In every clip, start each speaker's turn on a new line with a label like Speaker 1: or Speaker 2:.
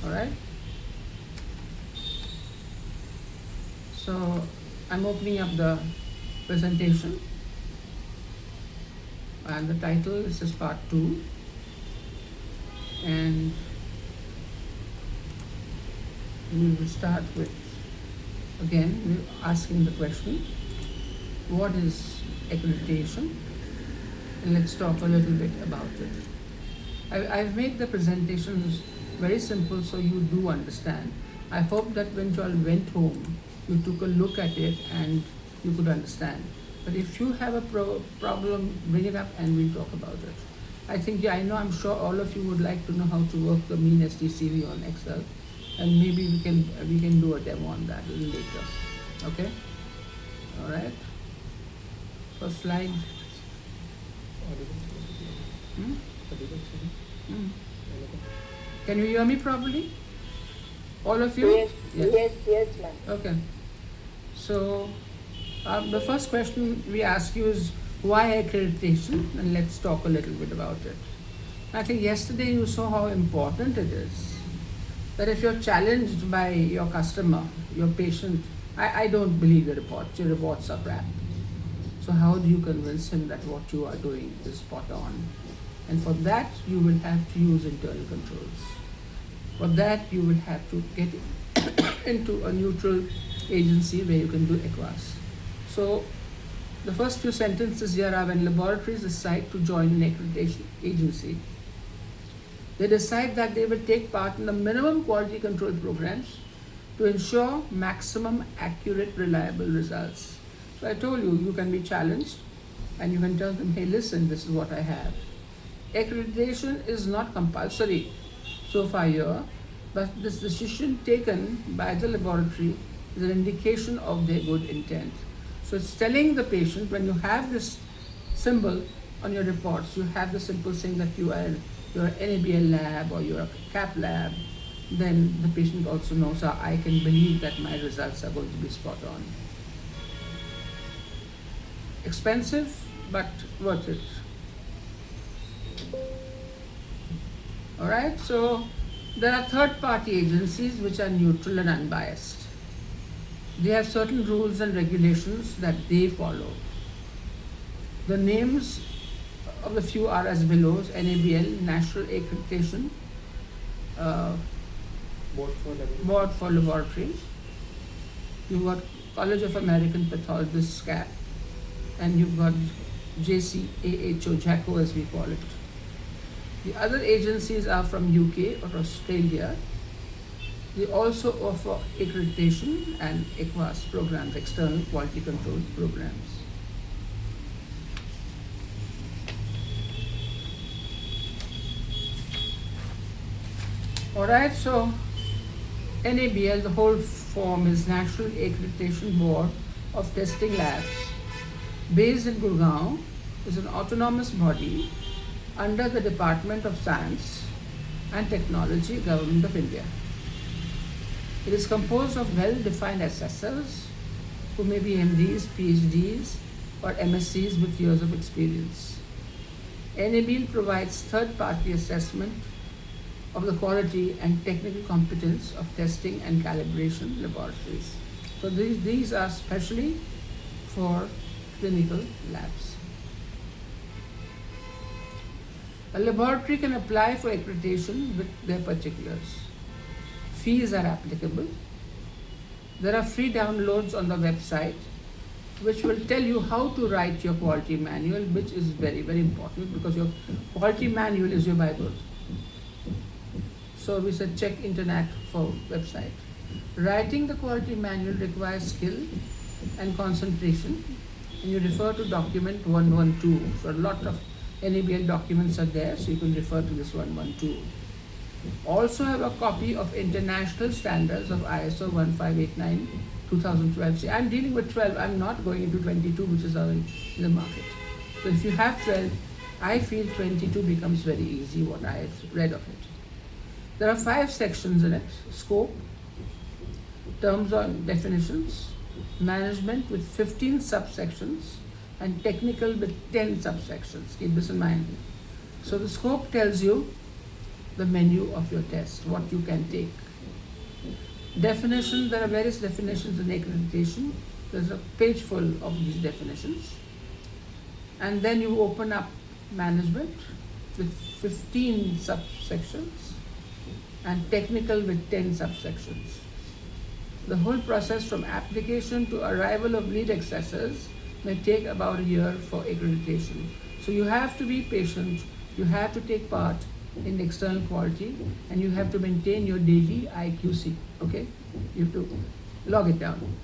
Speaker 1: All right. So I'm opening up the presentation, and the title is part 2, and we will start with, again, asking the question, what is accreditation? And let's talk a little bit about it. I've made the presentations very simple so you do understand. I hope that when you all went home, you took a look at it and you could understand. But if you have a problem, bring it up and we'll talk about it. I think, yeah, I know, I'm sure all of you would like to know how to work the mean STCV on Excel, and maybe we can do a demo on that a little later. Okay? All right. First slide. Hmm? Hmm. Can you hear me properly? All of you?
Speaker 2: Yes, ma'am.
Speaker 1: Okay. So, the first question we ask you is why accreditation, and let's talk a little bit about it. I think yesterday you saw how important it is. That if you're challenged by your customer, your patient, I don't believe your reports are crap. So how do you convince him that what you are doing is spot on? And for that, you will have to use internal controls. For that, you will have to get into a neutral agency where you can do EQUAS. So the first few sentences here are: when laboratories decide to join an accreditation agency, they decide that they will take part in the minimum quality control programs to ensure maximum accurate, reliable results. So I told you, you can be challenged and you can tell them, hey, listen, this is what I have. Accreditation is not compulsory so far here, but this decision taken by the laboratory is an indication of their good intent. So it's telling the patient, when you have this symbol on your reports, you have the simple saying that you're an NABL lab or you're a CAP lab, then the patient also knows, I can believe that my results are going to be spot on. Expensive, but worth it. Alright, so there are third-party agencies which are neutral and unbiased. They have certain rules and regulations that they follow. The names of the few are as below: NABL, National Accreditation Board for Laboratories. You've got College of American Pathologists, CAP, and you've got JCAHO, JACO as we call it. The other agencies are from UK or Australia. They also offer accreditation and EQUAS programs, external quality control programs. Alright, so NABL, the whole form is National Accreditation Board of Testing Labs, based in Gurgaon, is an autonomous body under the Department of Science and Technology, Government of India. It is composed of well-defined assessors who may be MDs, PhDs, or MScs with years of experience. NABL provides third-party assessment of the quality and technical competence of testing and calibration laboratories. So these are specially for clinical labs. A laboratory can apply for accreditation with their particulars. Fees are applicable. There are free downloads on the website which will tell you how to write your quality manual, which is very, very important because your quality manual is your Bible. So we said check internet for website. Writing the quality manual requires skill and concentration, and you refer to document 112. So a lot of NABL documents are there, so you can refer to this 112. Also have a copy of international standards of ISO 1589 2012. See, I'm dealing with 12, I'm not going into 22, which is in the market. So if you have 12, I feel 22 becomes very easy, what I have read of it. There are 5 sections in it: scope, terms and definitions, management with 15 subsections, and technical with 10 subsections. Keep this in mind. So the scope tells you the menu of your test, what you can take. Definition, there are various definitions in accreditation. There's a page full of these definitions. And then you open up management with 15 subsections and technical with 10 subsections. The whole process from application to arrival of lead accessors may take about a year for accreditation. So you have to be patient, you have to take part in external quality, and you have to maintain your daily IQC, okay? You have to log it down.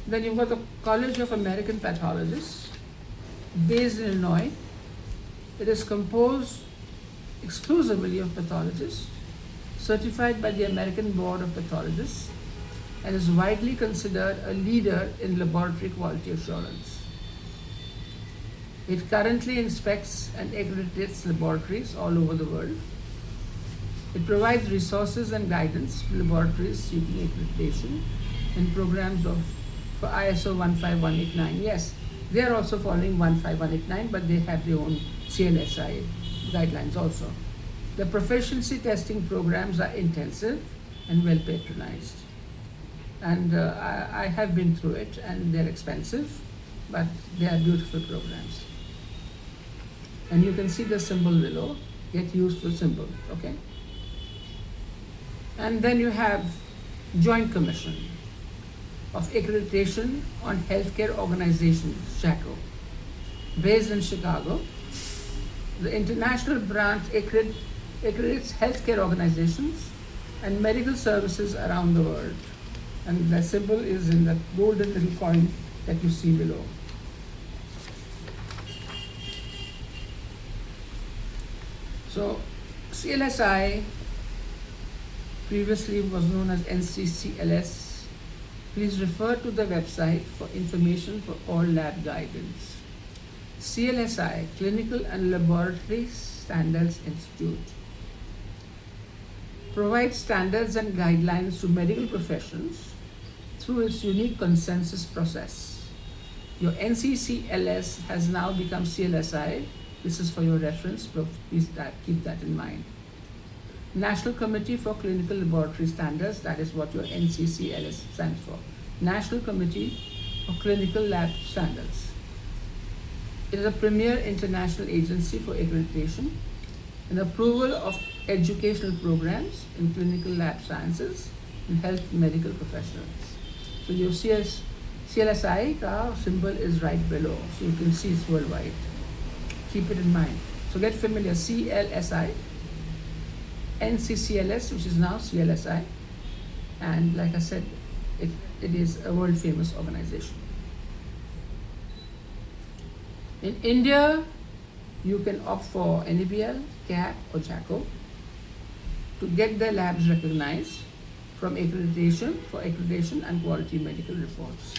Speaker 1: Then you've got the College of American Pathologists, based in Illinois. It is composed exclusively of pathologists, certified by the American Board of Pathologists, and is widely considered a leader in laboratory quality assurance. It currently inspects and accreditates laboratories all over the world. It provides resources and guidance to laboratories seeking accreditation in programs for ISO 15189. Yes, they are also following 15189, but they have their own CLSI guidelines also. The proficiency testing programs are intensive and well patronized. And I have been through it, and they're expensive, but they are beautiful programs. And you can see the symbol below. Get used to the symbol, okay? And then you have Joint Commission of Accreditation on Healthcare Organizations, JACO, based in Chicago. The international branch accredits healthcare organizations and medical services around the world. And the symbol is in the golden little coin that you see below. So CLSI previously was known as NCCLS. Please refer to the website for information for all lab guidance. CLSI, Clinical and Laboratory Standards Institute, provides standards and guidelines to medical professions through its unique consensus process. Your NCCLS has now become CLSI. This is for your reference, but please keep that in mind. National Committee for Clinical Laboratory Standards, that is what your NCCLS stands for. National Committee for Clinical Lab Standards. It is a premier international agency for accreditation and approval of educational programs in clinical lab sciences and health medical professionals. So your CLSI ka symbol is right below, so you can see it's worldwide. Keep it in mind. So get familiar, CLSI, NCCLS, which is now CLSI, and like I said, it is a world famous organization. In India, you can opt for NABL, CAP or JACO to get their labs recognized for accreditation and quality medical reports.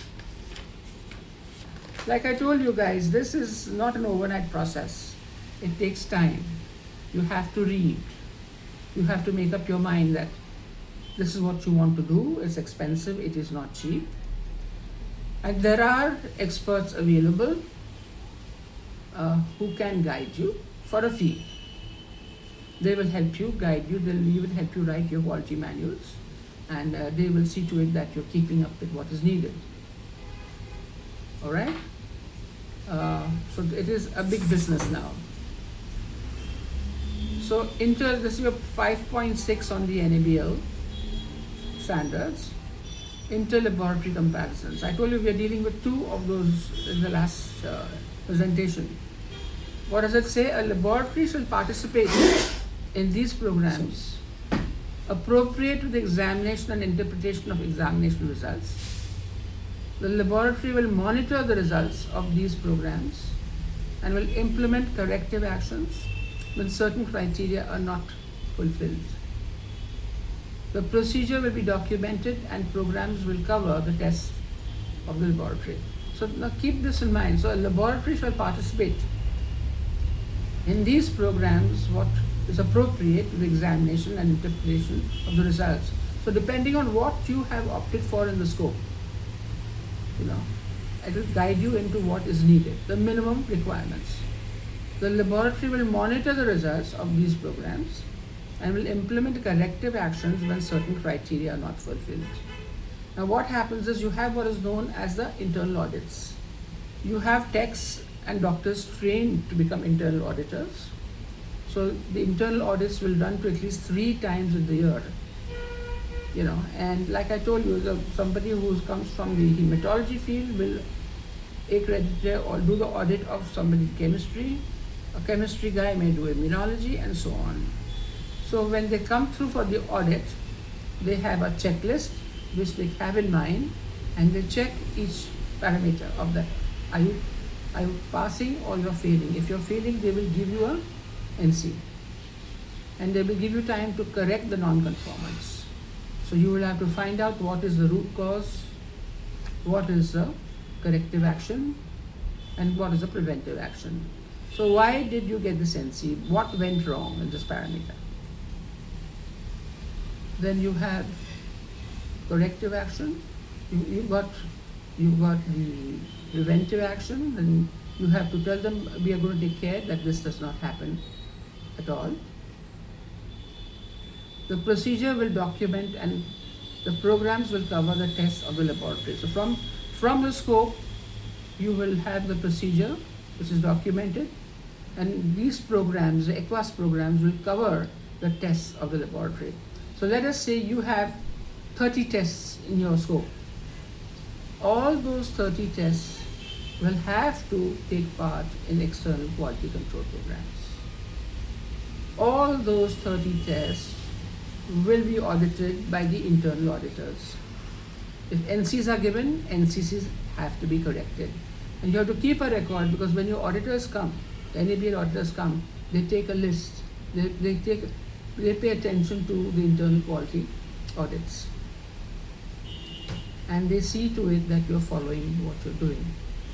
Speaker 1: Like I told you guys, this is not an overnight process. It takes time. You have to read. You have to make up your mind that this is what you want to do. It's expensive, it is not cheap. And there are experts available who can guide you for a fee. They will help you, guide you, they'll even help you write your quality manuals, and they will see to it that you're keeping up with what is needed. All right? So it is a big business now. So this is your 5.6 on the NABL standards, inter-laboratory comparisons. I told you we are dealing with two of those in the last presentation. What does it say? A laboratory shall participate in these programs appropriate to the examination and interpretation of examination results. The laboratory will monitor the results of these programs and will implement corrective actions when certain criteria are not fulfilled. The procedure will be documented and programs will cover the tests of the laboratory. So now keep this in mind. So a laboratory shall participate in these programs what is appropriate to the examination and interpretation of the results. So depending on what you have opted for in the scope, it will guide you into what is needed, the minimum requirements. The laboratory will monitor the results of these programs and will implement corrective actions when certain criteria are not fulfilled. Now, what happens is you have what is known as the internal audits. You have techs and doctors trained to become internal auditors. So the internal audits will run to at least 3 times in the year. And like I told you, somebody who comes from the hematology field will accredit or do the audit of somebody chemistry. A chemistry guy may do immunology and so on. So when they come through for the audit, they have a checklist which they have in mind, and they check each parameter of that. Are you passing or you're failing? If you're failing, they will give you a NC, and they will give you time to correct the non-conformance. So you will have to find out what is the root cause, what is the corrective action, and what is the preventive action. So why did you get this NC? What went wrong in this parameter? Then you have corrective action. You got the preventive action. Then you have to tell them, we are going to take care that this does not happen at all. The procedure will document, and the programs will cover the tests of the laboratory. So from the scope, you will have the procedure which is documented, and these programs, the EQUAS programs, will cover the tests of the laboratory. So let us say you have 30 tests in your scope. All those 30 tests will have to take part in external quality control programs. All those 30 tests will be audited by the internal auditors. If NCs are given, NCs have to be corrected. And you have to keep a record, because when your auditors come, the NABL auditors come, they take a list. They pay attention to the internal quality audits. And they see to it that you're following what you're doing.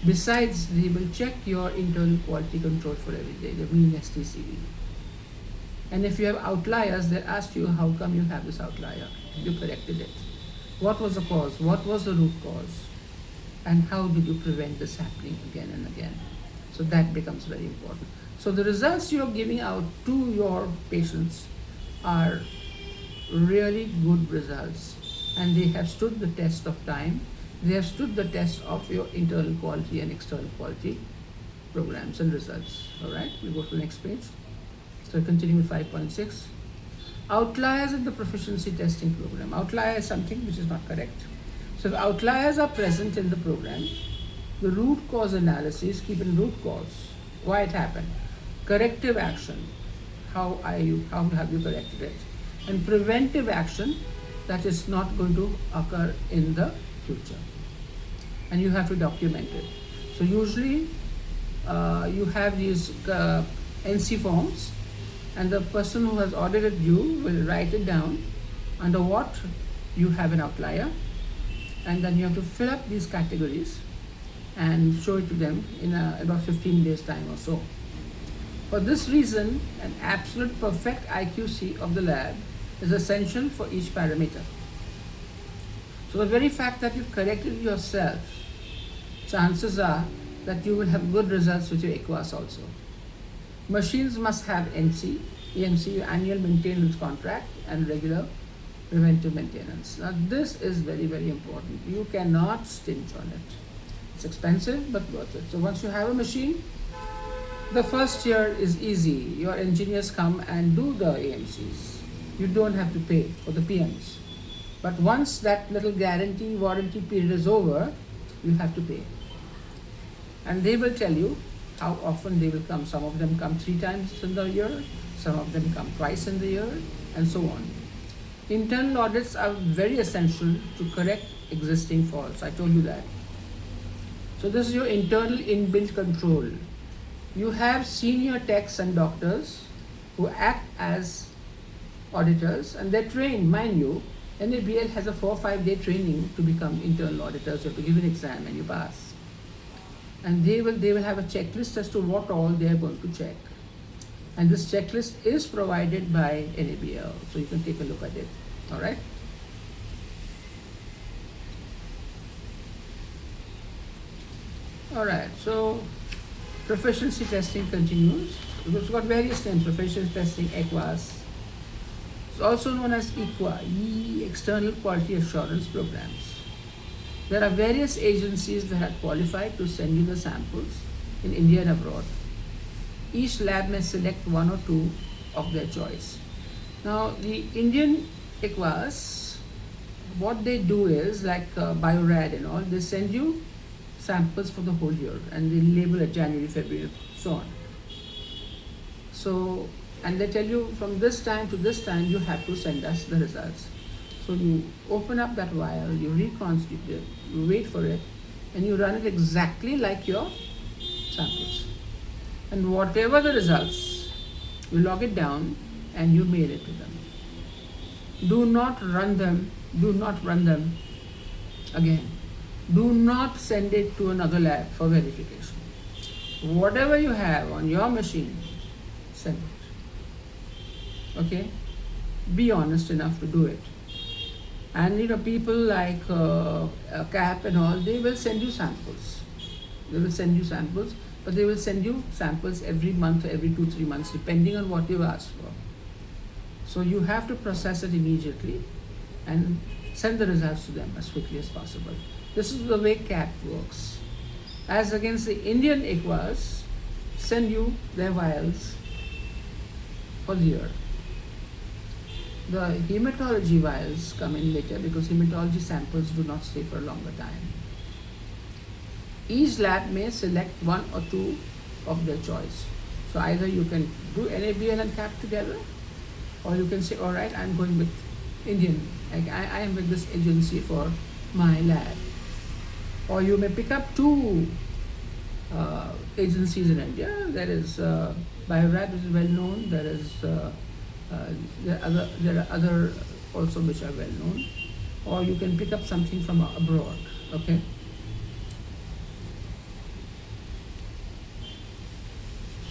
Speaker 1: Besides, they will check your internal quality control for every day, the mean STCV. And if you have outliers, they'll ask you, how come you have this outlier? You corrected it. What was the cause? What was the root cause? And how did you prevent this happening again and again? So that becomes very important. So the results you're giving out to your patients are really good results, and they have stood the test of time. They have stood the test of your internal quality and external quality programs and results. All right, we go to the next page. So continue with 5.6. Outliers in the proficiency testing program. Outlier is something which is not correct. So if outliers are present in the program, the root cause analysis, keep in root cause, why it happened, corrective action, how have you corrected it, and preventive action, that is not going to occur in the future. And you have to document it. So usually you have these NC forms, and the person who has audited you will write it down under what you have an outlier, and then you have to fill up these categories and show it to them in about 15 days time or so. For this reason, an absolute perfect IQC of the lab is essential for each parameter. So the very fact that you've corrected yourself, chances are that you will have good results with your EQUAS also. Machines must have NC, EMC, annual maintenance contract, and regular preventive maintenance. Now this is very, very important. You cannot stinge on it. It's expensive but worth it. So once you have a machine, the first year is easy. Your engineers come and do the AMCs. You don't have to pay for the PMs. But once that little guarantee warranty period is over, you have to pay. And they will tell you how often they will come. Some of them come 3 times in the year, some of them come twice in the year, and so on. Internal audits are very essential to correct existing faults. I told you that. So this is your internal inbuilt control. You have senior techs and doctors who act as auditors, and they're trained, mind you. NABL has a 4 or 5 day training to become internal auditors. You have to give an exam and you pass. And they will have a checklist as to what all they are going to check. And this checklist is provided by NABL, so you can take a look at it. All right. All right. So proficiency testing continues. It's got various names: proficiency testing, EQUAS, It's also known as EQA, External Quality Assurance Programs. There are various agencies that are qualified to send you the samples in India and abroad. Each lab may select one or two of their choice. Now, the Indian EQUAS, what they do is like Biorad and all, they send you samples for the whole year and they label it January, February, so on. So, and they tell you from this time to this time you have to send us the results. So you open up that vial, you reconstitute it, you wait for it, and you run it exactly like your samples. And whatever the results, you log it down and you mail it to them. Do not run them again. Do not send it to another lab for verification. Whatever you have on your machine, send it. Okay? Be honest enough to do it. And people like CAP and all, they will send you samples. They will send you samples, but they will send you samples every month, every 2-3 months, depending on what you've asked for. So you have to process it immediately and send the results to them as quickly as possible. This is the way CAP works. As against the Indian EQUAS, send you their vials for the year. The hematology vials come in later because hematology samples do not stay for a longer time. Each lab may select one or two of their choice. So either you can do NABL and CAP together, or you can say, all right, I'm going with Indian. I am with this agency for my lab. Or you may pick up two agencies in India. There is Biorad, which is well known. There are other also which are well known. Or you can pick up something from abroad. Okay.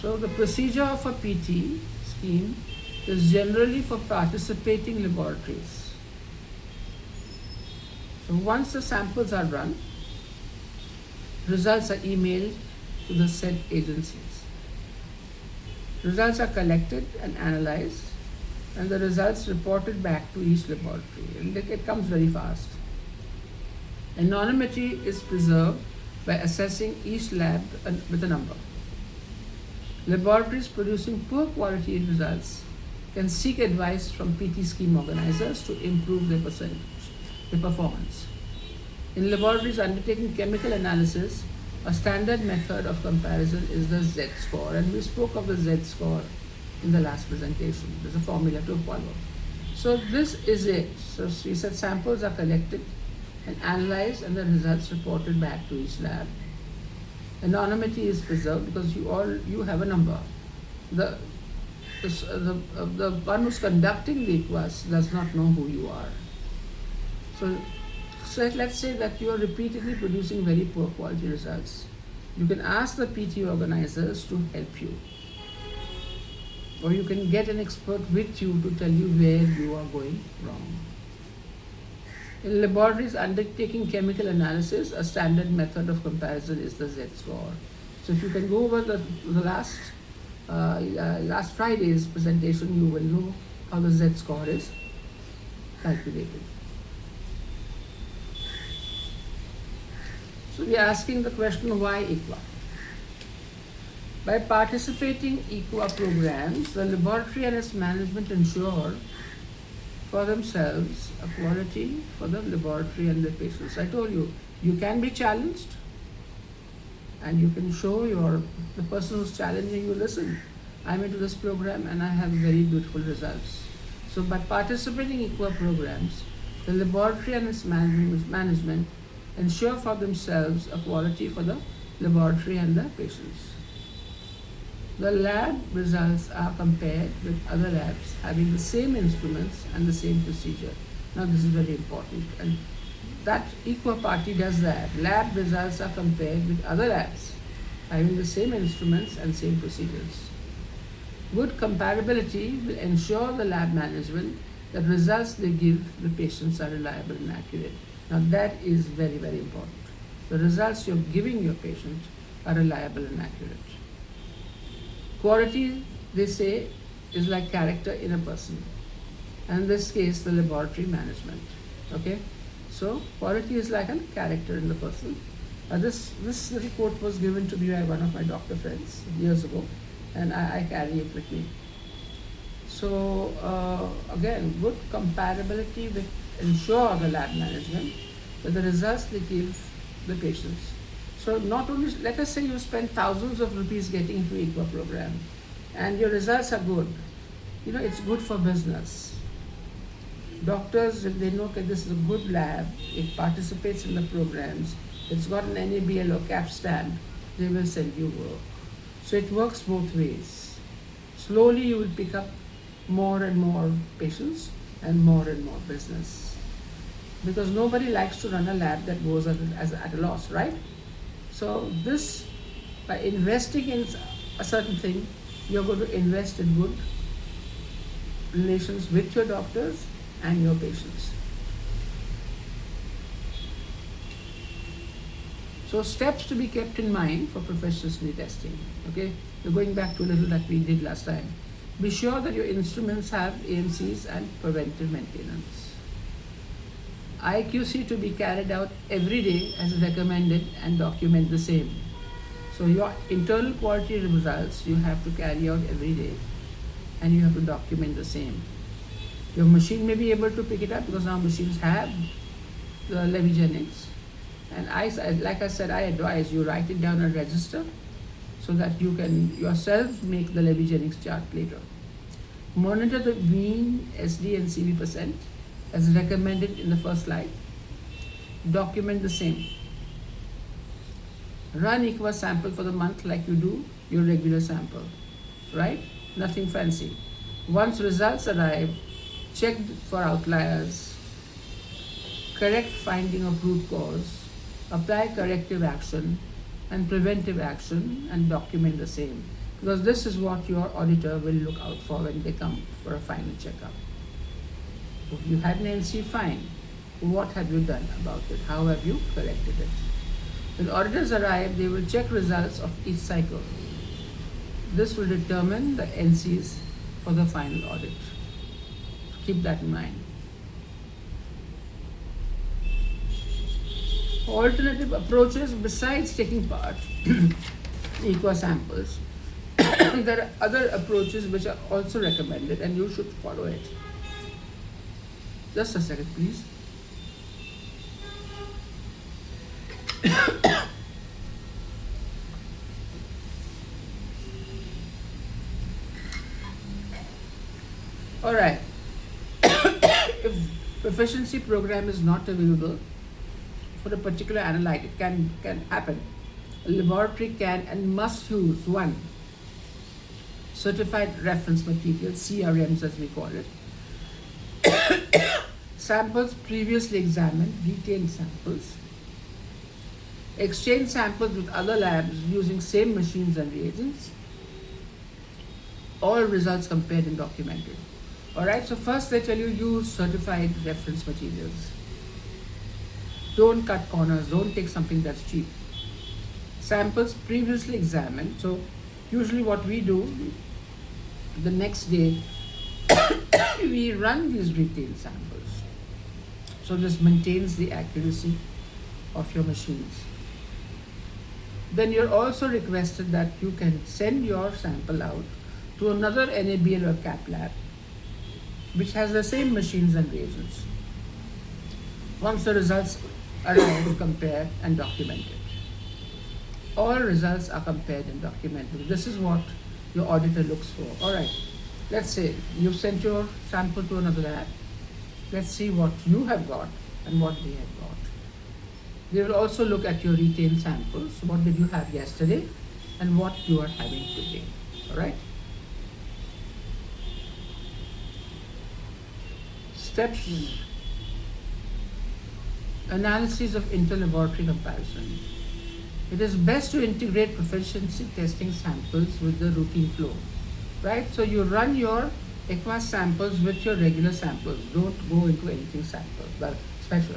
Speaker 1: So the procedure of a PT scheme is generally for participating laboratories. So once the samples are run, results are emailed to the said agencies. Results are collected and analyzed, and the results reported back to each laboratory. And it comes very fast. Anonymity is preserved by assessing each lab with a number. Laboratories producing poor quality results can seek advice from PT scheme organizers to improve their performance. In laboratories undertaking chemical analysis, a standard method of comparison is the Z-score, and we spoke of the Z-score in the last presentation. There's a formula to follow. So this is it. So we said samples are collected and analyzed and the results reported back to each lab. Anonymity is preserved because you have a number. The one who's conducting the EQUAS does not know who you are. So let's say that you are repeatedly producing very poor quality results. You can ask the PT organizers to help you. Or you can get an expert with you to tell you where you are going wrong. In laboratories undertaking chemical analysis, a standard method of comparison is the Z-score. So if you can go over the last Friday's presentation, you will know how the Z-score is calculated. So we are asking the question, why EQUA? By participating EQUA programs, the laboratory and its management ensure for themselves a quality for the laboratory and the patients. I told you, you can be challenged and you can show the person who's challenging you, listen, I'm into this program and I have very beautiful results. So by participating in EQUA programs, the laboratory and its management ensure for themselves a quality for the laboratory and the patients. The lab results are compared with other labs having the same instruments and the same procedure. Now this is very important, and that EQUA party does that. Lab results are compared with other labs having the same instruments and same procedures. Good comparability will ensure the lab management that results they give the patients are reliable and accurate. Now that is very, very important. The results you're giving your patient are reliable and accurate. Quality, they say, is like character in a person. and in this case the laboratory management. Okay, so quality is like a character in the person. This little quote was given to me by one of my doctor friends years ago, and I carry it with me. So again, good compatibility will ensure the lab management that the results they give the patients. So not only, let us say you spend thousands of rupees getting into EQA program and your results are good, it's good for business. Doctors, if they know that this is a good lab, it participates in the programs, it's got an NABL or CAP stamp, they will send you work. So it works both ways. Slowly you will pick up more and more patients and more business. Because nobody likes to run a lab that goes at a loss, right? So this, by investing in a certain thing, you're going to invest in good relations with your doctors and your patients. So steps to be kept in mind for professional testing. Okay, we're going back to a little that we did last time. Be sure that your instruments have AMCs and preventive maintenance. IQC to be carried out every day as recommended and document the same. So your internal quality results you have to carry out every day and you have to document the same. Your machine may be able to pick it up because now machines have the Levigenics. And like I said, I advise you write it down and register so that you can yourself make the Levigenics chart later. Monitor the mean SD and CV percent as recommended in the first slide. Document the same. Run EQA sample for the month like you do your regular sample, right? Nothing fancy. Once results arrive, check for outliers, correct finding of root cause, apply corrective action and preventive action and document the same. Because this is what your auditor will look out for when they come for a final checkup. If you had an NC, fine. What have you done about it? How have you corrected it? When auditors arrive, they will check results of each cycle. This will determine the NCs for the final audit. Keep that in mind. Alternative approaches besides taking part in EQA samples. There are other approaches which are also recommended and you should follow it. Just a second, please. All right. If proficiency program is not available for a particular analyte, it can happen. A laboratory can and must use one certified reference material, CRMs as we call it. Samples previously examined, retained samples. Exchange samples with other labs using same machines and reagents. All results compared and documented. Alright, so first they tell you use certified reference materials. Don't cut corners, don't take something that's cheap. Samples previously examined. So usually what we do, the next day, we run these retained samples. So this maintains the accuracy of your machines. Then you're also requested that you can send your sample out to another NABL or CAP lab which has the same machines and reagents. Once the results arrive, compare and document it. All results are compared and documented. This is what your auditor looks for. All right, let's say you sent your sample to another lab. Let's see what you have got and what they have got. They will also look at your retained samples. What did you have yesterday and what you are having today. All right. Steps. Analysis of inter-laboratory comparison. It is best to integrate proficiency testing samples with the routine flow, right? So you run your EQA samples with your regular samples. Don't go into anything special.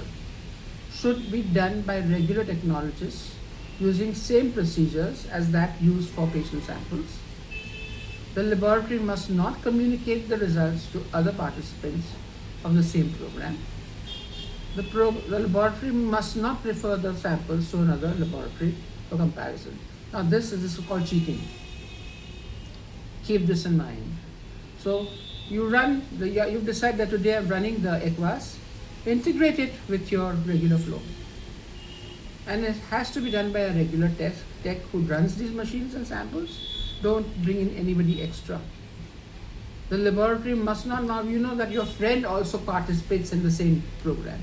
Speaker 1: Should be done by regular technologists using same procedures as that used for patient samples. The laboratory must not communicate the results to other participants of the same program. The laboratory must not refer the samples to another laboratory for comparison. Now this is called cheating. Keep this in mind. So you decide that today I'm running the EQUAS, integrate it with your regular flow. And it has to be done by a regular tech who runs these machines and samples. Don't bring in anybody extra. The laboratory must not, now you know that your friend also participates in the same program.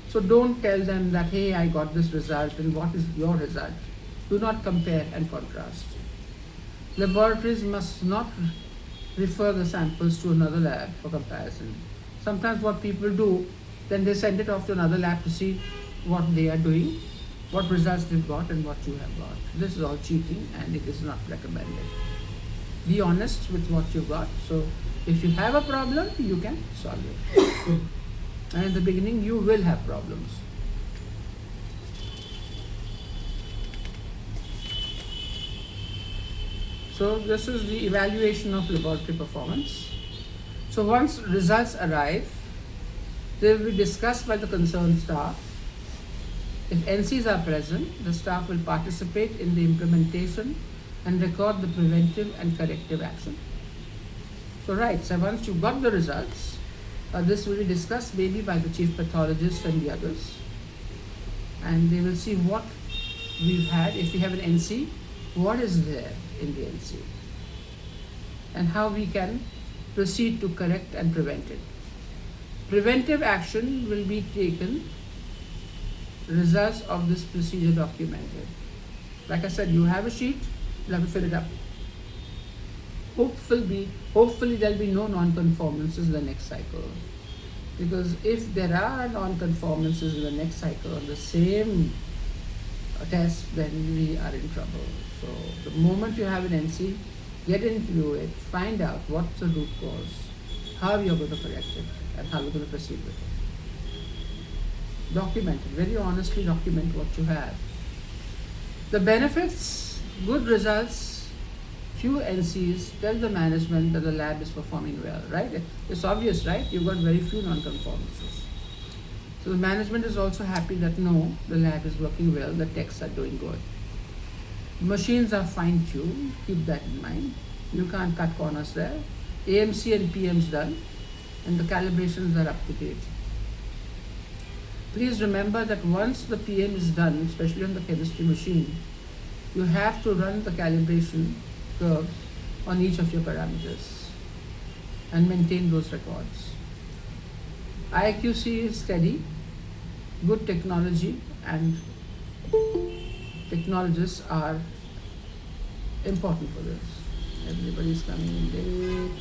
Speaker 1: So don't tell them that, hey, I got this result and what is your result. Do not compare and contrast. Laboratories must not refer the samples to another lab for comparison. Sometimes what people do, then they send it off to another lab to see what they are doing, what results they've got and what you have got. This is all cheating and it is not recommended. Be honest with what you got. So if you have a problem, you can solve it. And in the beginning, you will have problems. So this is the evaluation of laboratory performance. So once results arrive, they will be discussed by the concerned staff. If NCs are present, the staff will participate in the implementation and record the preventive and corrective action. So right, so once you got the results, this will be discussed maybe by the chief pathologist and the others. And they will see what we've had. If we have an NC, what is there in the NC? And how we can proceed to correct and prevent it. Preventive action will be taken, results of this procedure documented. Like I said, you have a sheet, you have to fill it up. Hopefully there'll be no non-conformances in the next cycle. Because if there are non-conformances in the next cycle on the same test, then we are in trouble. So the moment you have an NC, get into it, find out what's the root cause, how you're going to correct it, and how you're going to proceed with it. Document it, very honestly document what you have. The benefits, good results, few NCs, tell the management that the lab is performing well, right? It's obvious, right? You've got very few non-conformances. So the management is also happy that no, the lab is working well, the techs are doing good. Machines are fine-tuned, keep that in mind. You can't cut corners there. AMC and PM's done, and the calibrations are up to date. Please remember that once the PM is done, especially on the chemistry machine, you have to run the calibration curve on each of your parameters and maintain those records. IQC is steady, good technology, and technologists are important for this. Everybody's coming in late.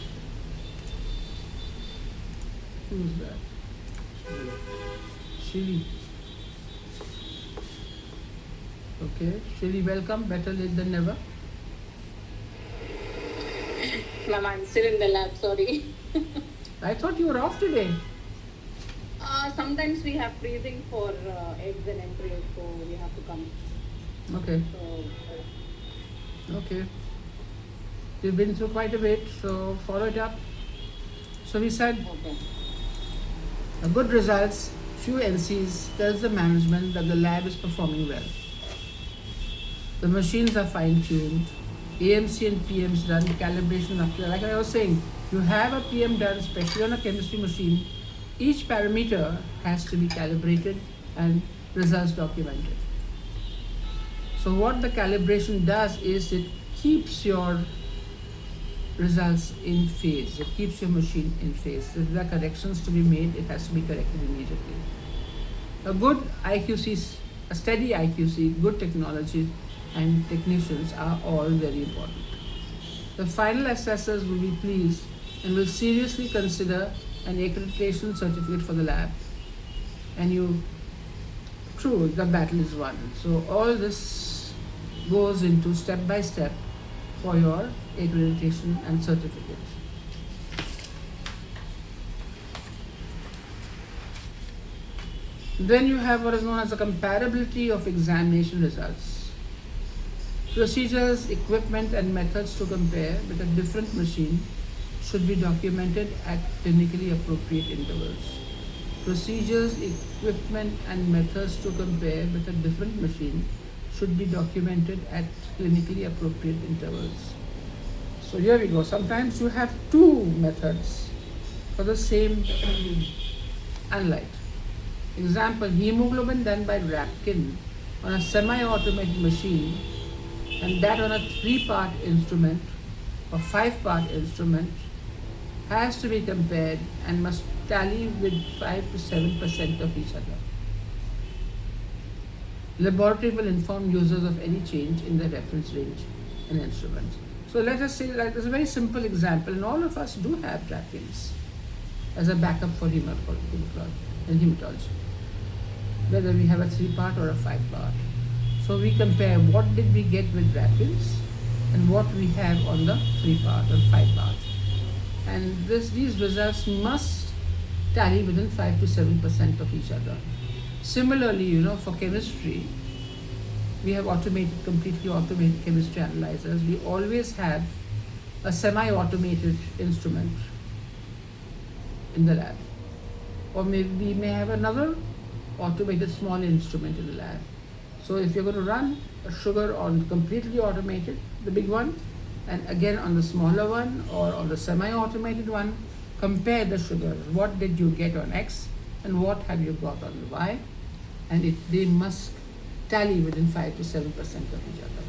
Speaker 1: Who's that? Shiri. Okay, Shiri, welcome. Better late than never.
Speaker 3: Ma'am, I'm still in the lab, sorry.
Speaker 1: I thought you were off today.
Speaker 3: Sometimes we have freezing for eggs and embryos, so we have to come.
Speaker 1: Okay.
Speaker 3: So,
Speaker 1: Okay. You've been through quite a bit, so follow it up. So we said
Speaker 3: okay.
Speaker 1: good results, few NCs, tells the management that the lab is performing well. The machines are fine-tuned. AMC and PM's done, calibration up to, like I was saying, you have a PM done, especially on a chemistry machine. Each parameter has to be calibrated and results documented. So what the calibration does is it keeps your results in phase. It keeps your machine in phase. If there are corrections to be made, it has to be corrected immediately. A good IQC, a steady IQC, good technology and technicians are all very important. The final assessors will be pleased and will seriously consider an accreditation certificate for the lab. And true, the battle is won. So all this goes into step by step for your accreditation and certificate. Then you have what is known as the comparability of examination results. Procedures, equipment and methods to compare with a different machine should be documented at clinically appropriate intervals. Procedures, equipment and methods to compare with a different machine should be documented at clinically appropriate intervals. So here we go. Sometimes you have two methods for the same analyte. Example, hemoglobin done by Rapkin on a semi-automated machine and that on a 3-part instrument or 5-part instrument has to be compared and must tally with 5 to 7% of each other. Laboratory will inform users of any change in the reference range in instruments. So let us say that there's a very simple example, and all of us do have Rapkins as a backup for hematology, whether we have a 3-part or a 5-part. So we compare what did we get with Rapkins and what we have on the 3-part or 5-part. And these results must tally within 5 to 7% of each other. Similarly, for chemistry, we have completely automated chemistry analyzers. We always have a semi-automated instrument in the lab. Or maybe we may have another automated small instrument in the lab. So if you're going to run a sugar on completely automated, the big one, and again on the smaller one or on the semi-automated one, compare the sugars. What did you get on X and what have you got on Y? And they must tally within 5 to 7% of each other.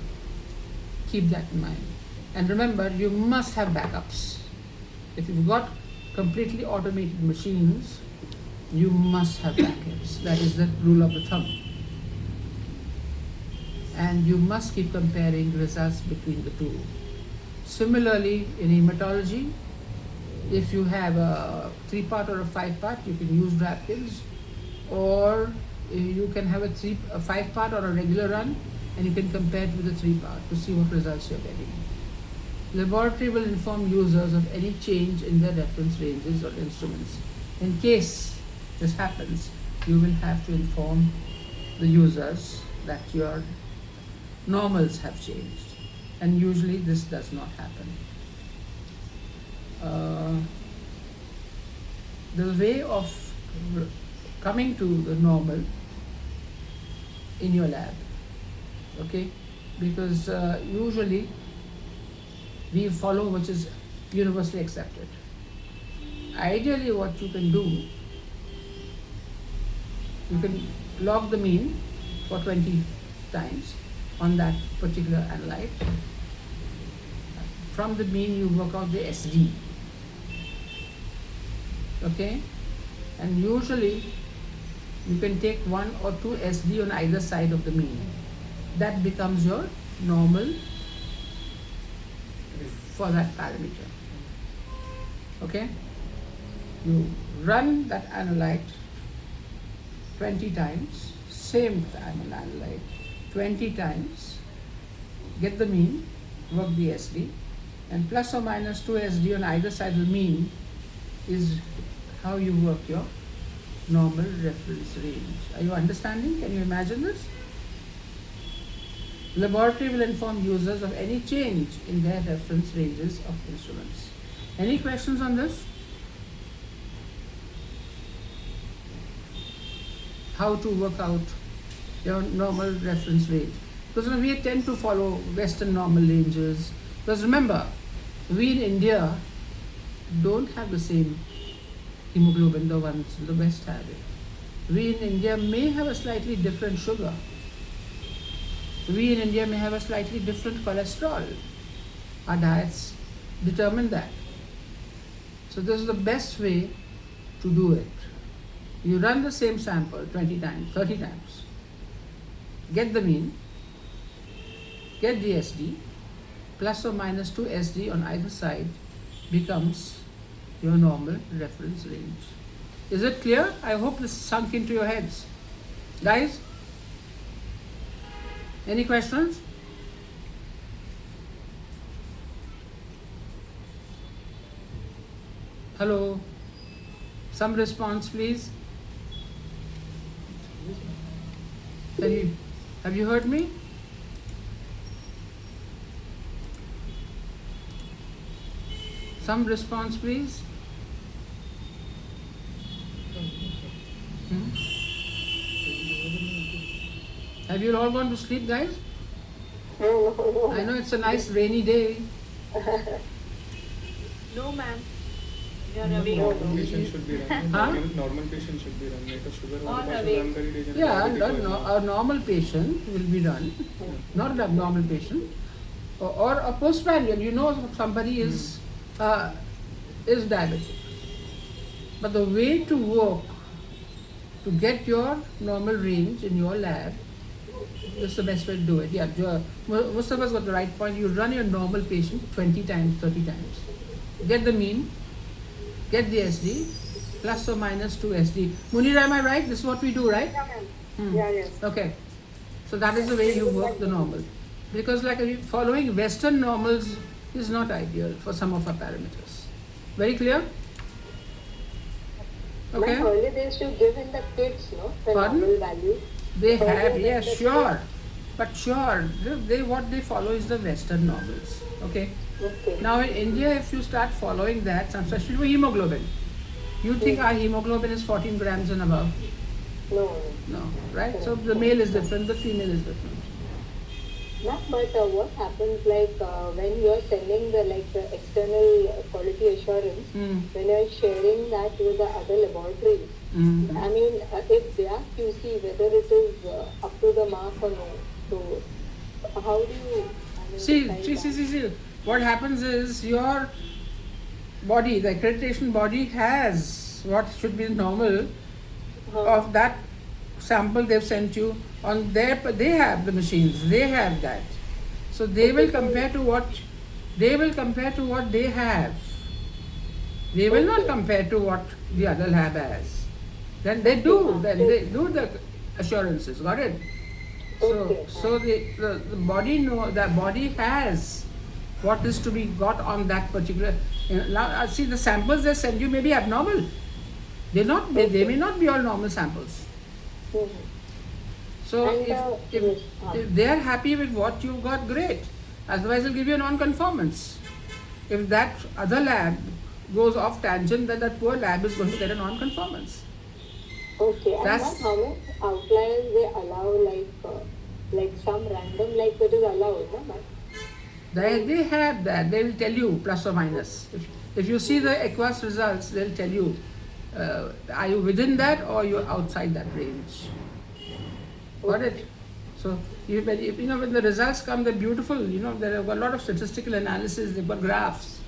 Speaker 1: Keep that in mind. And remember, you must have backups. If you've got completely automated machines, you must have backups. That is the rule of the thumb. And you must keep comparing results between the two. Similarly, in hematology, if you have a 3-part or a 5-part, you can use Rapkins, or you can have a 5-part or a regular run, and you can compare it with a 3-part to see what results you're getting. Laboratory will inform users of any change in their reference ranges or instruments. In case this happens, you will have to inform the users that your normals have changed, and usually this does not happen. The way of coming to the normal in your lab, okay, because usually we follow which is universally accepted. Ideally, what you can do, you can log the mean for 20 times on that particular analyte. From the mean, you work out the SD. Okay? And usually, you can take 1 or 2 SD on either side of the mean. That becomes your normal for that parameter. Okay? You run that analyte 20 times, same analyte 20 times, get the mean, work the SD, and plus or minus 2 SD on either side of the mean is how you work your normal reference range. Are you understanding? Can you imagine this? Laboratory will inform users of any change in their reference ranges of instruments. Any questions on this? How to work out your normal reference range? Because we tend to follow Western normal ranges. Because remember, we in India don't have the same hemoglobin the ones in the West have it. We in India may have a slightly different sugar. We in India may have a slightly different cholesterol. Our diets determine that. So this is the best way to do it. You run the same sample 20 times, 30 times. Get the mean, get the SD, plus or minus 2 SD on either side becomes your normal reference range. Is it clear? I hope this sunk into your heads. Guys, any questions? Hello? Some response, please. Have you heard me? Some response, please. Hmm? Have you all gone to sleep, guys?
Speaker 2: No.
Speaker 1: I know it's a nice rainy day.
Speaker 3: No, ma'am. You are awake.
Speaker 2: No.
Speaker 4: Patient should be run.
Speaker 1: Huh?
Speaker 4: Normal patient should be run. Like a sugar
Speaker 3: All
Speaker 4: or
Speaker 3: awake.
Speaker 1: Yeah, a normal patient will be done, not an abnormal patient, or a postprandial. You know, somebody is diabetic, but the way to work to get your normal range in your lab is the best way to do it. Yeah, most of us got the right point. You run your normal patient 20 times, 30 times, get the mean, get the SD, plus or minus 2 SD. Munira, am I right? This is what we do, right?
Speaker 2: Yeah, ma'am.
Speaker 1: Hmm.
Speaker 2: Yeah, yes.
Speaker 1: Okay. So that is the way you work the normal. Because following Western normals is not ideal for some of our parameters. Very clear? Okay.
Speaker 2: Ma'am, earlier they used to give in the kids, no? The
Speaker 1: Pardon?
Speaker 2: normal value.
Speaker 1: They have,
Speaker 2: Earlier
Speaker 1: yes,
Speaker 2: the
Speaker 1: sure. But sure, what they follow is the Western normals. Okay.
Speaker 2: kids- Okay.
Speaker 1: Now in India, if you start following that, especially for hemoglobin, you think our hemoglobin is 14 grams and above.
Speaker 2: No.
Speaker 1: No, right? So the male is different, the female is different.
Speaker 2: Ma'am, but what happens when you are sending the external quality assurance,
Speaker 1: Mm.
Speaker 2: when you are sharing that with the other laboratories,
Speaker 1: Mm.
Speaker 2: I mean, if they are QC, whether it is up to the mark or no, so how do you? I mean,
Speaker 1: See,
Speaker 2: decide that?
Speaker 1: what happens is your body, the accreditation body has what should be normal of that sample they've sent you on they have the machines, they have that. So they will compare to what they have. They will not compare to what the other lab has. Then they do the assurances, got it? So the body has what is to be got on that particular. Now see, the samples they send you may be abnormal. They may not be all normal samples.
Speaker 2: Mhm.
Speaker 1: So
Speaker 2: And,
Speaker 1: if they are happy with what you got, great. Otherwise, they'll give you a non-conformance. If that other lab goes off tangent, then that poor lab is going to get a non-conformance.
Speaker 2: Okay, and
Speaker 1: That's-
Speaker 2: ma'am, how many outliers they allow, like some random, it is allowed, no, ma'am?
Speaker 1: They have that. They will tell you plus or minus. If you see the Equus results, they'll tell you are you within that or you're outside that range. Got it? So when the results come, they're beautiful. There are a lot of statistical analysis. They've got graphs,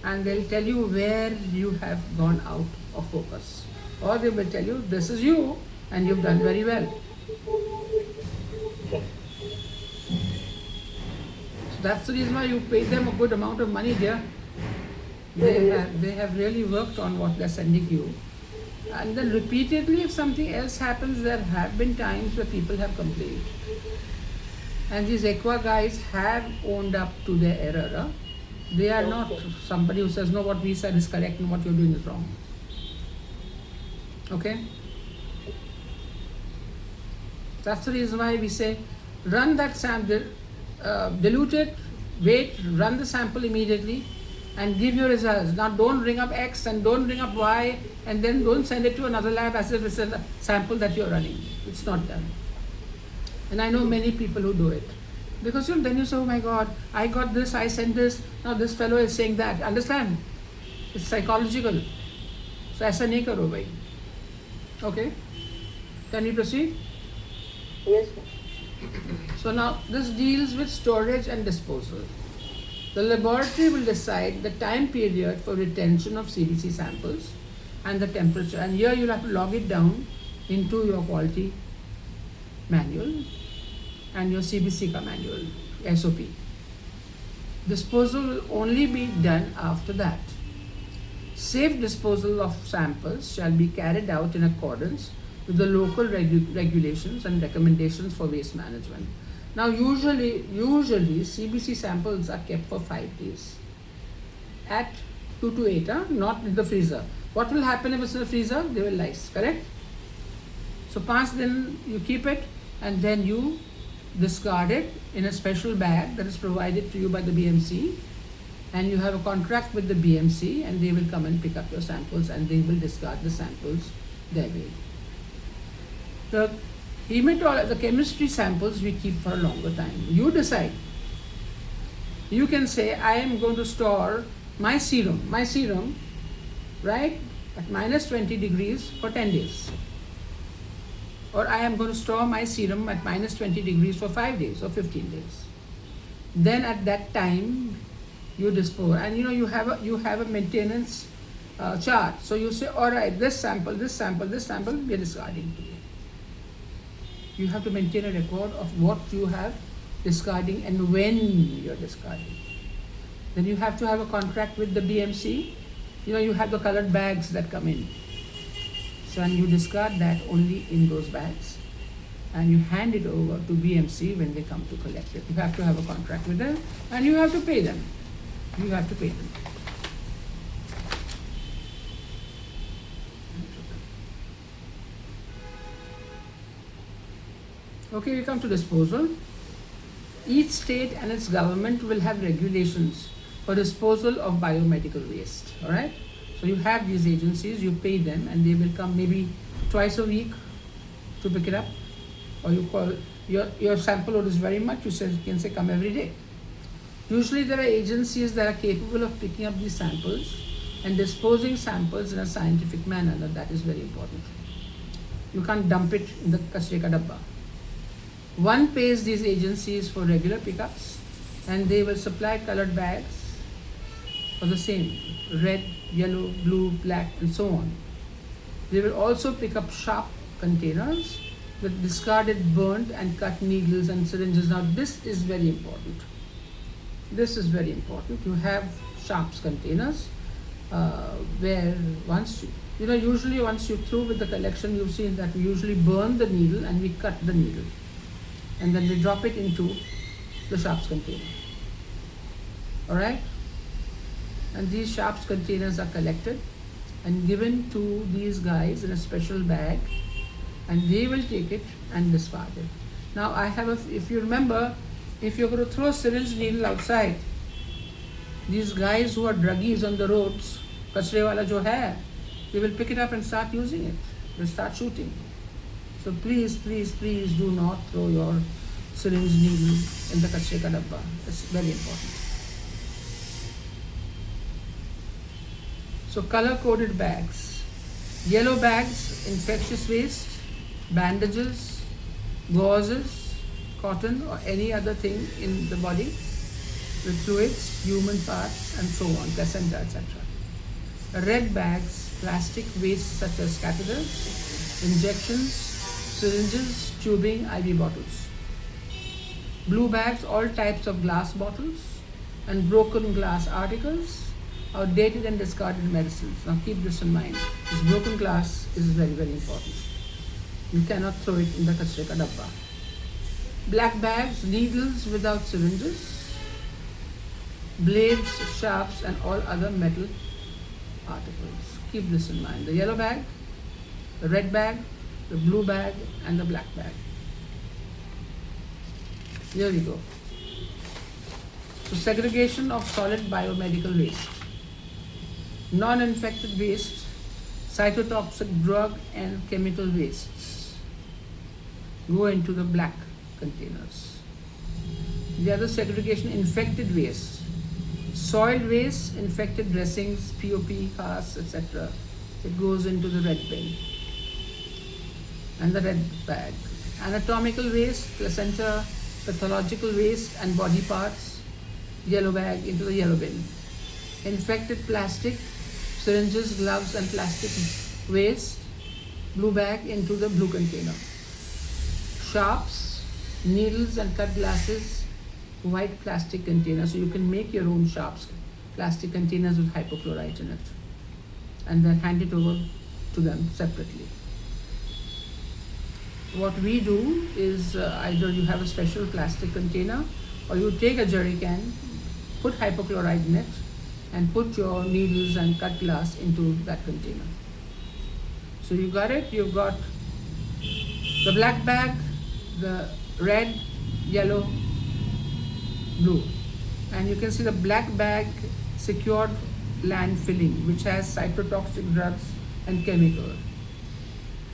Speaker 1: and they'll tell you where you have gone out of focus, or they will tell you this is you and you've done very well. So that's the reason why you pay them a good amount of money, dear. They have really worked on what they're sending you. And then repeatedly, if something else happens, there have been times where people have complained. And these Equa guys have owned up to their error. Huh? They are not somebody who says, no, what we said is correct and what you're doing is wrong. Okay? That's the reason why we say, run that sample, dilute it, wait, run the sample immediately, and give your results. Now don't bring up X and don't bring up Y and then don't send it to another lab as if it's a sample that you're running. It's not done. And I know many people who do it. Because then you say, oh my God, I got this, I sent this, now this fellow is saying that. Understand? It's psychological. So aisa nahi karo bhai. Okay? Can we proceed?
Speaker 2: Yes, ma'am.
Speaker 1: So now this deals with storage and disposal. The laboratory will decide the time period for retention of CBC samples and the temperature. And here you'll have to log it down into your quality manual and your CBC ka manual, SOP. Disposal will only be done after that. Safe disposal of samples shall be carried out in accordance with the local regulations and recommendations for waste management. Now usually CBC samples are kept for 5 days at 2 to 8, not in the freezer. What will happen if it's in the freezer? They will lice, correct? So 5 then you keep it and then you discard it in a special bag that is provided to you by the BMC and you have a contract with the BMC, and they will come and pick up your samples, and they will discard the samples their way. The chemistry samples we keep for a longer time. You decide. You can say, I am going to store my serum, right, at minus 20 degrees for 10 days. Or I am going to store my serum at minus 20 degrees for 5 days or 15 days. Then at that time, you dispose, and you have a maintenance chart. So you say, all right, this sample, we are discarding today. You have to maintain a record of what you have discarding and when you are discarding. Then you have to have a contract with the BMC. You have the colored bags that come in. So and you discard that only in those bags, and you hand it over to BMC when they come to collect it. You have to have a contract with them, and you have to pay them. Okay, we come to disposal. Each state and its government will have regulations for disposal of biomedical waste. All right. So you have these agencies, you pay them, and they will come maybe twice a week to pick it up. Or you call your sample load is very much. You can say come every day. Usually there are agencies that are capable of picking up these samples and disposing samples in a scientific manner. Now that is very important. You can't dump it in the kachre ka dabba. One pays these agencies for regular pickups, and they will supply colored bags for the same, red, yellow, blue, black, and so on. They will also pick up sharp containers with discarded, burnt, and cut needles and syringes. Now this is very important. You have sharps containers where usually once you're through with the collection, you've seen that we usually burn the needle and we cut the needle, and then we drop it into the sharps container. All right? And these sharps containers are collected and given to these guys in a special bag, and they will take it and discard it. Now if you remember, if you're going to throw a syringe needle outside, these guys who are druggies on the roads, kachre wala jo hai, they will pick it up and start using it. They'll start shooting. So please do not throw your syringe needle in the kachre ka dabba. It's very important. So color-coded bags. Yellow bags, infectious waste, bandages, gauzes, cotton or any other thing in the body with fluids, human parts and so on, placenta, etc. Red bags, plastic waste such as catheters, injections, syringes, tubing, IV bottles. Blue bags, all types of glass bottles and broken glass articles, outdated and discarded medicines. Now keep this in mind. This broken glass is very, very important. You cannot throw it in the kachre ka dabba. Black bags, needles without syringes, blades, sharps and all other metal articles. Keep this in mind. The yellow bag, the red bag, the blue bag and the black bag. Here we go. So segregation of solid biomedical waste. Non-infected waste, cytotoxic drug and chemical wastes go into the black containers. The other segregation, infected waste, soiled waste, infected dressings, POP, casts, etc. It goes into the red bin and the red bag. Anatomical waste, placenta, pathological waste and body parts, yellow bag into the yellow bin. Infected plastic, syringes, gloves and plastic waste, blue bag into the blue container. Sharps, needles and cut glasses, white plastic container. So you can make your own sharps, plastic containers with hypochlorite in it, and then hand it over to them separately. What we do is either you have a special plastic container or you take a jerry can, put hypochlorite in it and put your needles and cut glass into that container. So you got it, you've got the black bag, the red, yellow, blue. And you can see the black bag secured land filling, which has cytotoxic drugs and chemical.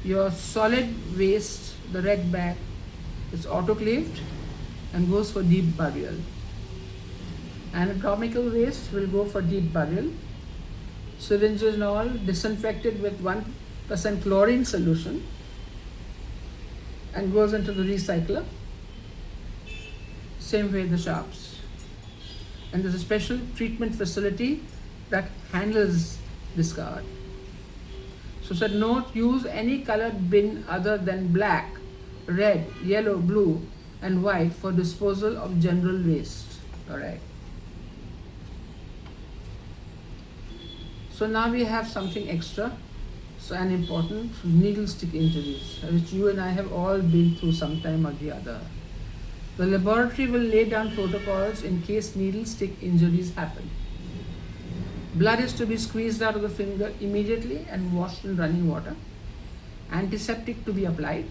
Speaker 1: Your solid waste, the red bag, is autoclaved and goes for deep burial. Anatomical waste will go for deep burial. Syringes and all disinfected with 1% chlorine solution and goes into the recycler. Same way the sharps. And there's a special treatment facility that handles discard. So said note, use any colored bin other than black, red, yellow, blue and white for disposal of general waste. Alright. So now we have something extra, so an important, needle stick injuries, which you and I have all been through sometime or the other. The laboratory will lay down protocols in case needle stick injuries happen. Blood is to be squeezed out of the finger immediately and washed in running water. Antiseptic to be applied.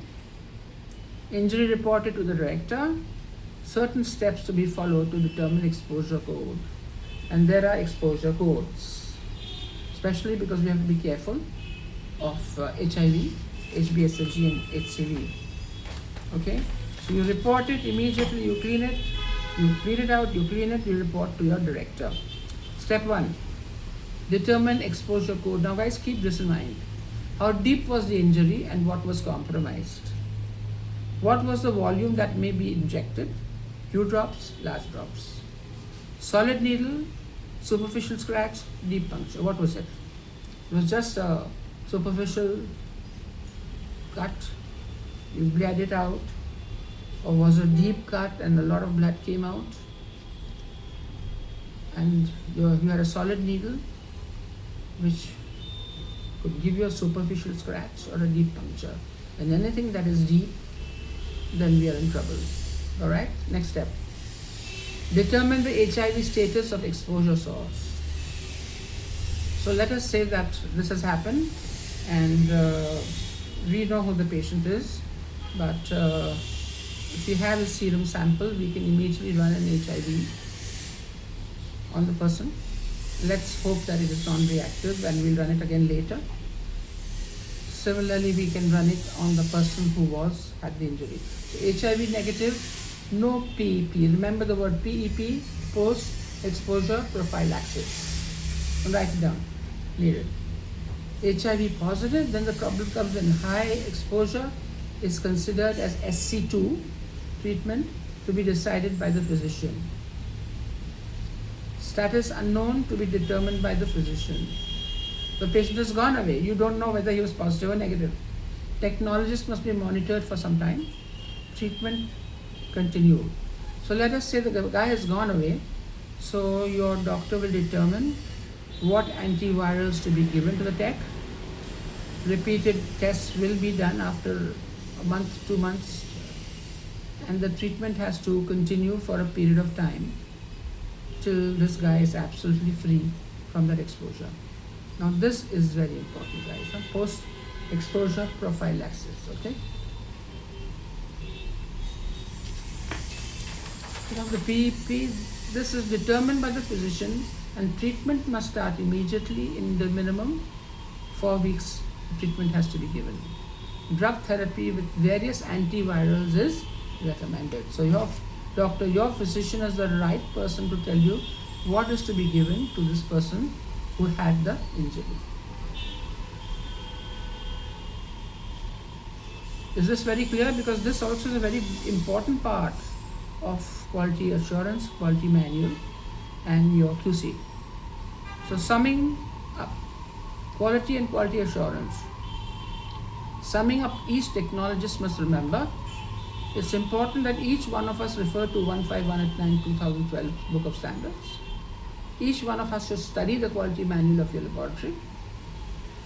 Speaker 1: Injury reported to the director. Certain steps to be followed to determine exposure code. And there are exposure codes. Especially because we have to be careful of HIV, HBsAg and HCV. Okay? So you report it immediately, you clean it out, you clean it, you report to your director. Step 1, determine exposure code. Now guys, keep this in mind. How deep was the injury and what was compromised? What was the volume that may be injected? Few drops, large drops. Solid needle, superficial scratch, deep puncture. What was it? It was just a superficial cut, you bled it out, or was a deep cut and a lot of blood came out, and you had a solid needle which could give you a superficial scratch or a deep puncture. And anything that is deep, then we are in trouble. Alright, next step. Determine the HIV status of exposure source. So let us say that this has happened and we know who the patient is, but if we have a serum sample, we can immediately run an HIV on the person. Let's hope that it is non-reactive and we'll run it again later. Similarly, we can run it on the person who had the injury. So HIV negative, no PEP. Remember the word PEP, post-exposure prophylaxis. Write it down, need it. HIV positive, then the problem comes in high exposure is considered as SC2 treatment to be decided by the physician. Status unknown to be determined by the physician. The patient has gone away. You don't know whether he was positive or negative. Technologist must be monitored for some time. Treatment continue. So let us say the guy has gone away. So your doctor will determine what antivirals to be given to the tech. Repeated tests will be done after a month, 2 months, and the treatment has to continue for a period of time till this guy is absolutely free from that exposure. Now this is very important, guys. Post-exposure prophylaxis, okay? Now the PEP, this is determined by the physician and treatment must start immediately. In the minimum 4 weeks treatment has to be given. Drug therapy with various antivirals is recommended. So your doctor, your physician is the right person to tell you what is to be given to this person who had the injury. Is this very clear? Because this also is a very important part of quality assurance, quality manual and your QC. So summing up, quality and quality assurance. Summing up, each technologist must remember, it's important that each one of us refer to 15189-2012 Book of Standards. Each one of us should study the quality manual of your laboratory.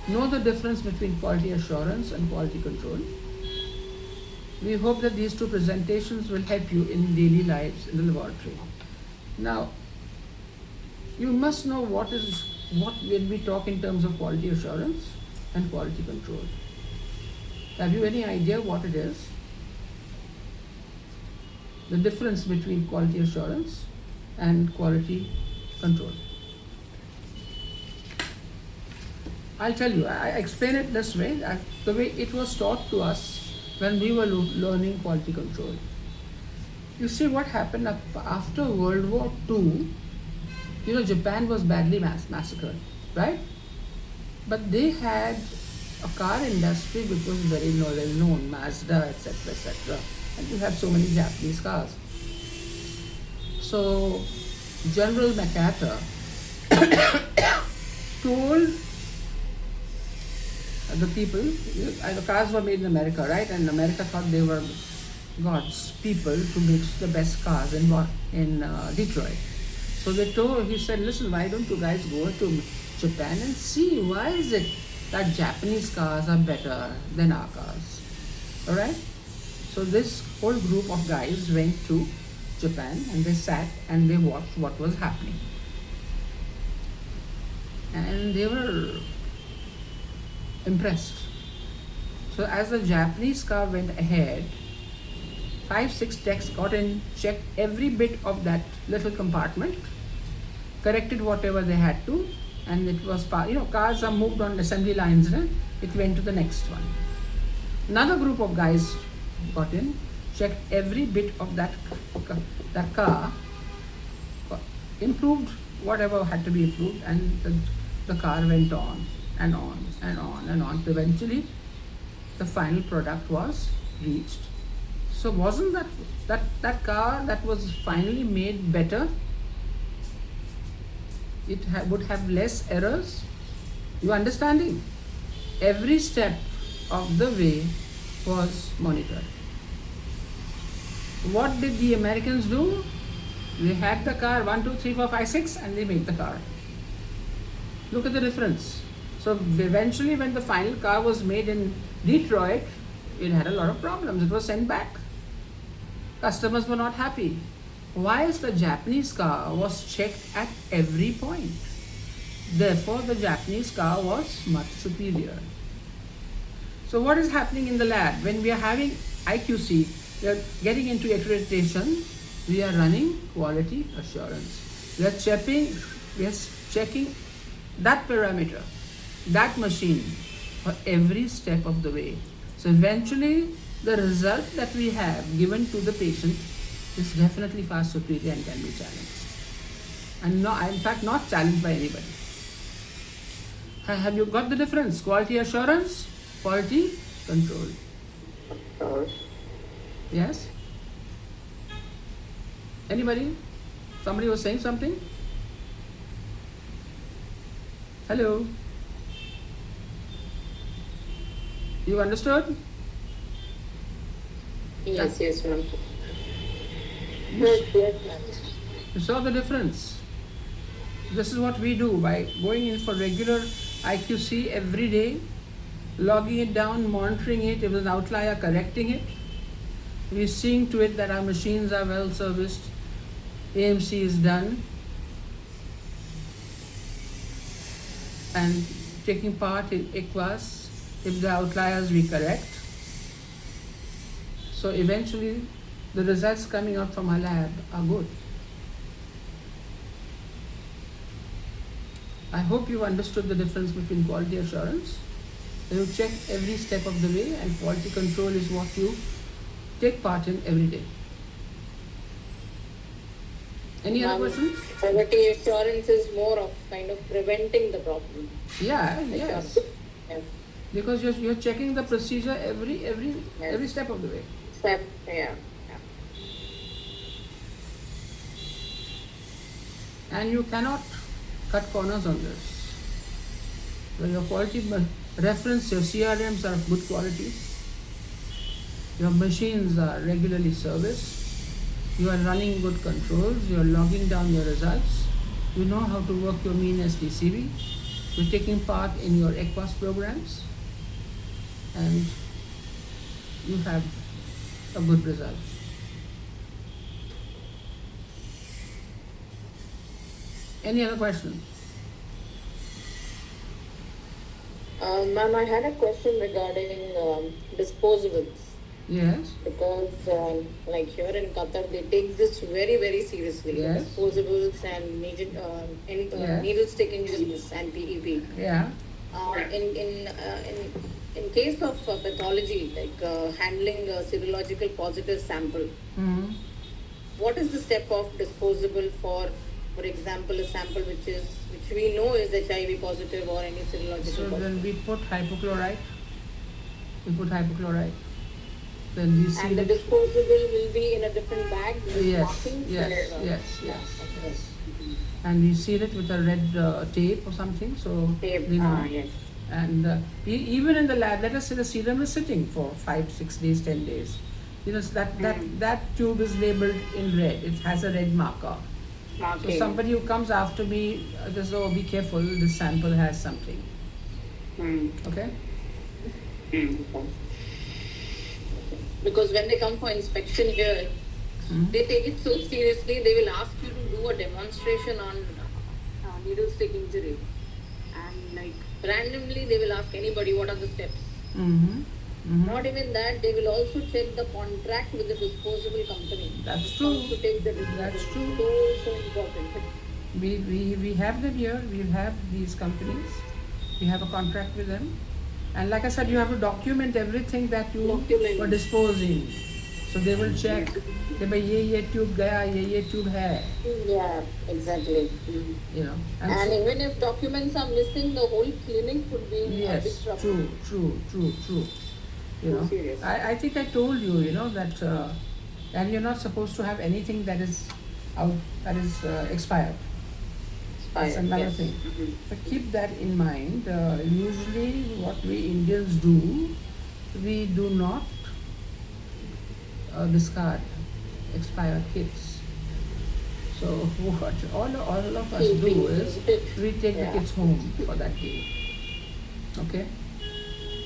Speaker 1: Know the difference between quality assurance and quality control. We hope that these two presentations will help you in daily lives in the laboratory. Now, you must know what when we talk in terms of quality assurance and quality control. Have you any idea what it is? The difference between quality assurance and quality control. I'll tell you, I explain it this way, the way it was taught to us when we were learning quality control. You see what happened after World War II, Japan was badly massacred, right? But they had a car industry which was very well known, Mazda, etc., etc. And you have so many Japanese cars. So General MacArthur told the people, the cars were made in America, right? And America thought they were God's people to make the best cars in Detroit. So he said, listen, why don't you guys go to Japan and see why is it that Japanese cars are better than our cars? All right? So this whole group of guys went to Japan and they sat and they watched what was happening. And they were impressed. So as the Japanese car went ahead, 5-6 techs got in, checked every bit of that little compartment, corrected whatever they had to, and it was cars are moved on assembly lines, right? It went to the next one. Another group of guys got in, checked every bit of that car, improved whatever had to be improved, and the car went on and on and on and on. Eventually, the final product was reached. So wasn't that car that was finally made better? It would have less errors. You understanding? Every step of the way was monitored. What did the Americans do? They had the car 1, 2, 3, 4, 5, 6 and they made the car. Look at the difference. So eventually when the final car was made in Detroit, it had a lot of problems. It was sent back. Customers were not happy. Whilst the Japanese car was checked at every point. Therefore, the Japanese car was much superior. So what is happening in the lab? When we are having IQC, we are getting into accreditation, we are running quality assurance. We are checking that parameter, that machine for every step of the way. So eventually, the result that we have given to the patient is definitely far superior and can be challenged. And in fact, not challenged by anybody. Have you got the difference? Quality assurance, quality control. Yes? Anybody? Somebody was saying something? Hello? You understood?
Speaker 3: Yes, ma'am.
Speaker 2: Yes, ma'am.
Speaker 1: You saw the difference. This is what we do by going in for regular IQC every day, logging it down, monitoring it, if there's an outlier, correcting it. We're seeing to it that our machines are well serviced, AMC is done, and taking part in ICWAS, if the outliers we correct. So eventually the results coming out from our lab are good. I hope you understood the difference between quality assurance. You check every step of the way, and quality control is what you take part in every day. Any other questions?
Speaker 3: Quality assurance is more of kind of preventing the problem.
Speaker 1: Yeah, yes.
Speaker 3: Yeah.
Speaker 1: Because you're checking the procedure every step of the way.
Speaker 3: Step, yeah.
Speaker 1: And you cannot cut corners on this. When your quality reference, your CRMs are of good quality, your machines are regularly serviced, you are running good controls, you are logging down your results, you know how to work your mean SDCV, you're taking part in your ECWAS programs, and you have a good result. Any other question?
Speaker 3: Ma'am, I had a question regarding disposables.
Speaker 1: Yes.
Speaker 3: because like here in Qatar they take this very very seriously, the
Speaker 1: Yes.
Speaker 3: disposables and
Speaker 1: Yes.
Speaker 3: needle stick injuries and PEP.
Speaker 1: Yeah.
Speaker 3: In case of pathology, like handling a serological positive sample,
Speaker 1: Mm-hmm.
Speaker 3: what is the step of disposable for example, a sample which we know is HIV positive or any serological
Speaker 1: So then
Speaker 3: positive,
Speaker 1: we put hypochlorite. We put hypochlorite. Then we seal
Speaker 3: and the
Speaker 1: it.
Speaker 3: disposable will be in a different bag with
Speaker 1: Yes,
Speaker 3: markings.
Speaker 1: yes,
Speaker 3: or,
Speaker 1: yes,
Speaker 3: yeah,
Speaker 1: yes,
Speaker 3: okay.
Speaker 1: yes. And we seal it with a red tape or something. So
Speaker 3: Tape,
Speaker 1: they know.
Speaker 3: yes.
Speaker 1: And even in the lab, let us say the serum is sitting for 5, 6 days, 10 days. You know, so that tube is labeled in red. It has a red marker. So
Speaker 3: Okay.
Speaker 1: somebody who comes after me, just oh, be careful. This sample has something.
Speaker 3: Hmm.
Speaker 1: Okay.
Speaker 3: Okay. Because when they come for inspection here,
Speaker 1: Mhm.
Speaker 3: they take it so seriously. They will ask you to do a demonstration on needle stick injury, and like randomly they will ask anybody what are the steps.
Speaker 1: Mm-hmm. Mm-hmm.
Speaker 3: Not even that, they will also check the contract with the disposable company.
Speaker 1: That's
Speaker 3: who comes
Speaker 1: true.
Speaker 3: To take the
Speaker 1: That's
Speaker 3: disposable.
Speaker 1: true.
Speaker 3: So important.
Speaker 1: We have them here. We have these companies. We have a contract with them. And like I said, you have to document everything that you
Speaker 3: Document.
Speaker 1: were disposing. So they will check कि भाई ये tube गया, ये tube है,
Speaker 3: Yeah, exactly.
Speaker 1: you know.
Speaker 3: And
Speaker 1: so,
Speaker 3: even if documents are missing, the whole clinic could be in a big
Speaker 1: yes,
Speaker 3: trouble.
Speaker 1: true. You know,
Speaker 3: Serious.
Speaker 1: I think I told you, you know, that and you're not supposed to have anything that is out, that is expired. That's
Speaker 3: Expired,
Speaker 1: another
Speaker 3: yes.
Speaker 1: thing. So keep that in mind. Usually, what we Indians do, we do not discard expired kits. So what all of us do is we take the
Speaker 3: Yeah.
Speaker 1: kids home for that day. Okay,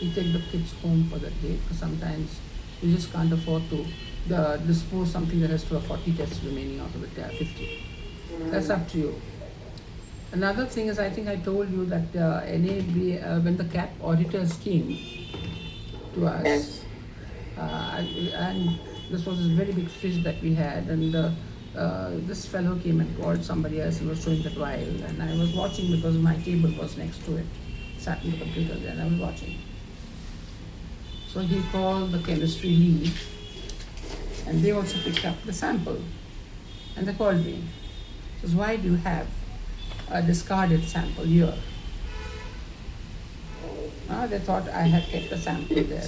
Speaker 1: we take the kids home for that day because sometimes you just can't afford to dispose something that has 40 tests remaining out of the 50. That's up to you. Another thing is, I think I told you that NAB, when the CAP auditors came to us,
Speaker 3: Yes.
Speaker 1: and this was a very big fish that we had, and this fellow came and called somebody else and was showing the trial, and I was watching because my table was next to it, sat in the computer there, and I was watching. So he called the chemistry lead, and they also picked up the sample, and they called me. Says, why do you have a discarded sample here? They thought I had kept the sample there.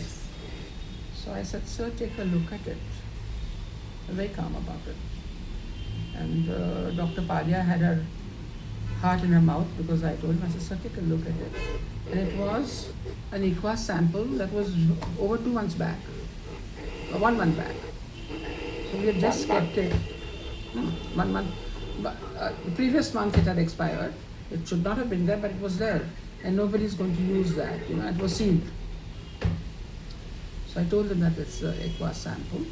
Speaker 1: So I said, sir, take a look at it. Very calm about it. And Dr. Padya had her heart in her mouth because I told him, I said, sir, take a look at it. And it was an EQUAS sample that was over 2 months back, or 1 month back. So we had just kept it 1 month. But, the previous month it had expired. It should not have been there, but it was there. And nobody's going to use that, you know, it was sealed. So I told them that it's an EQUAS sample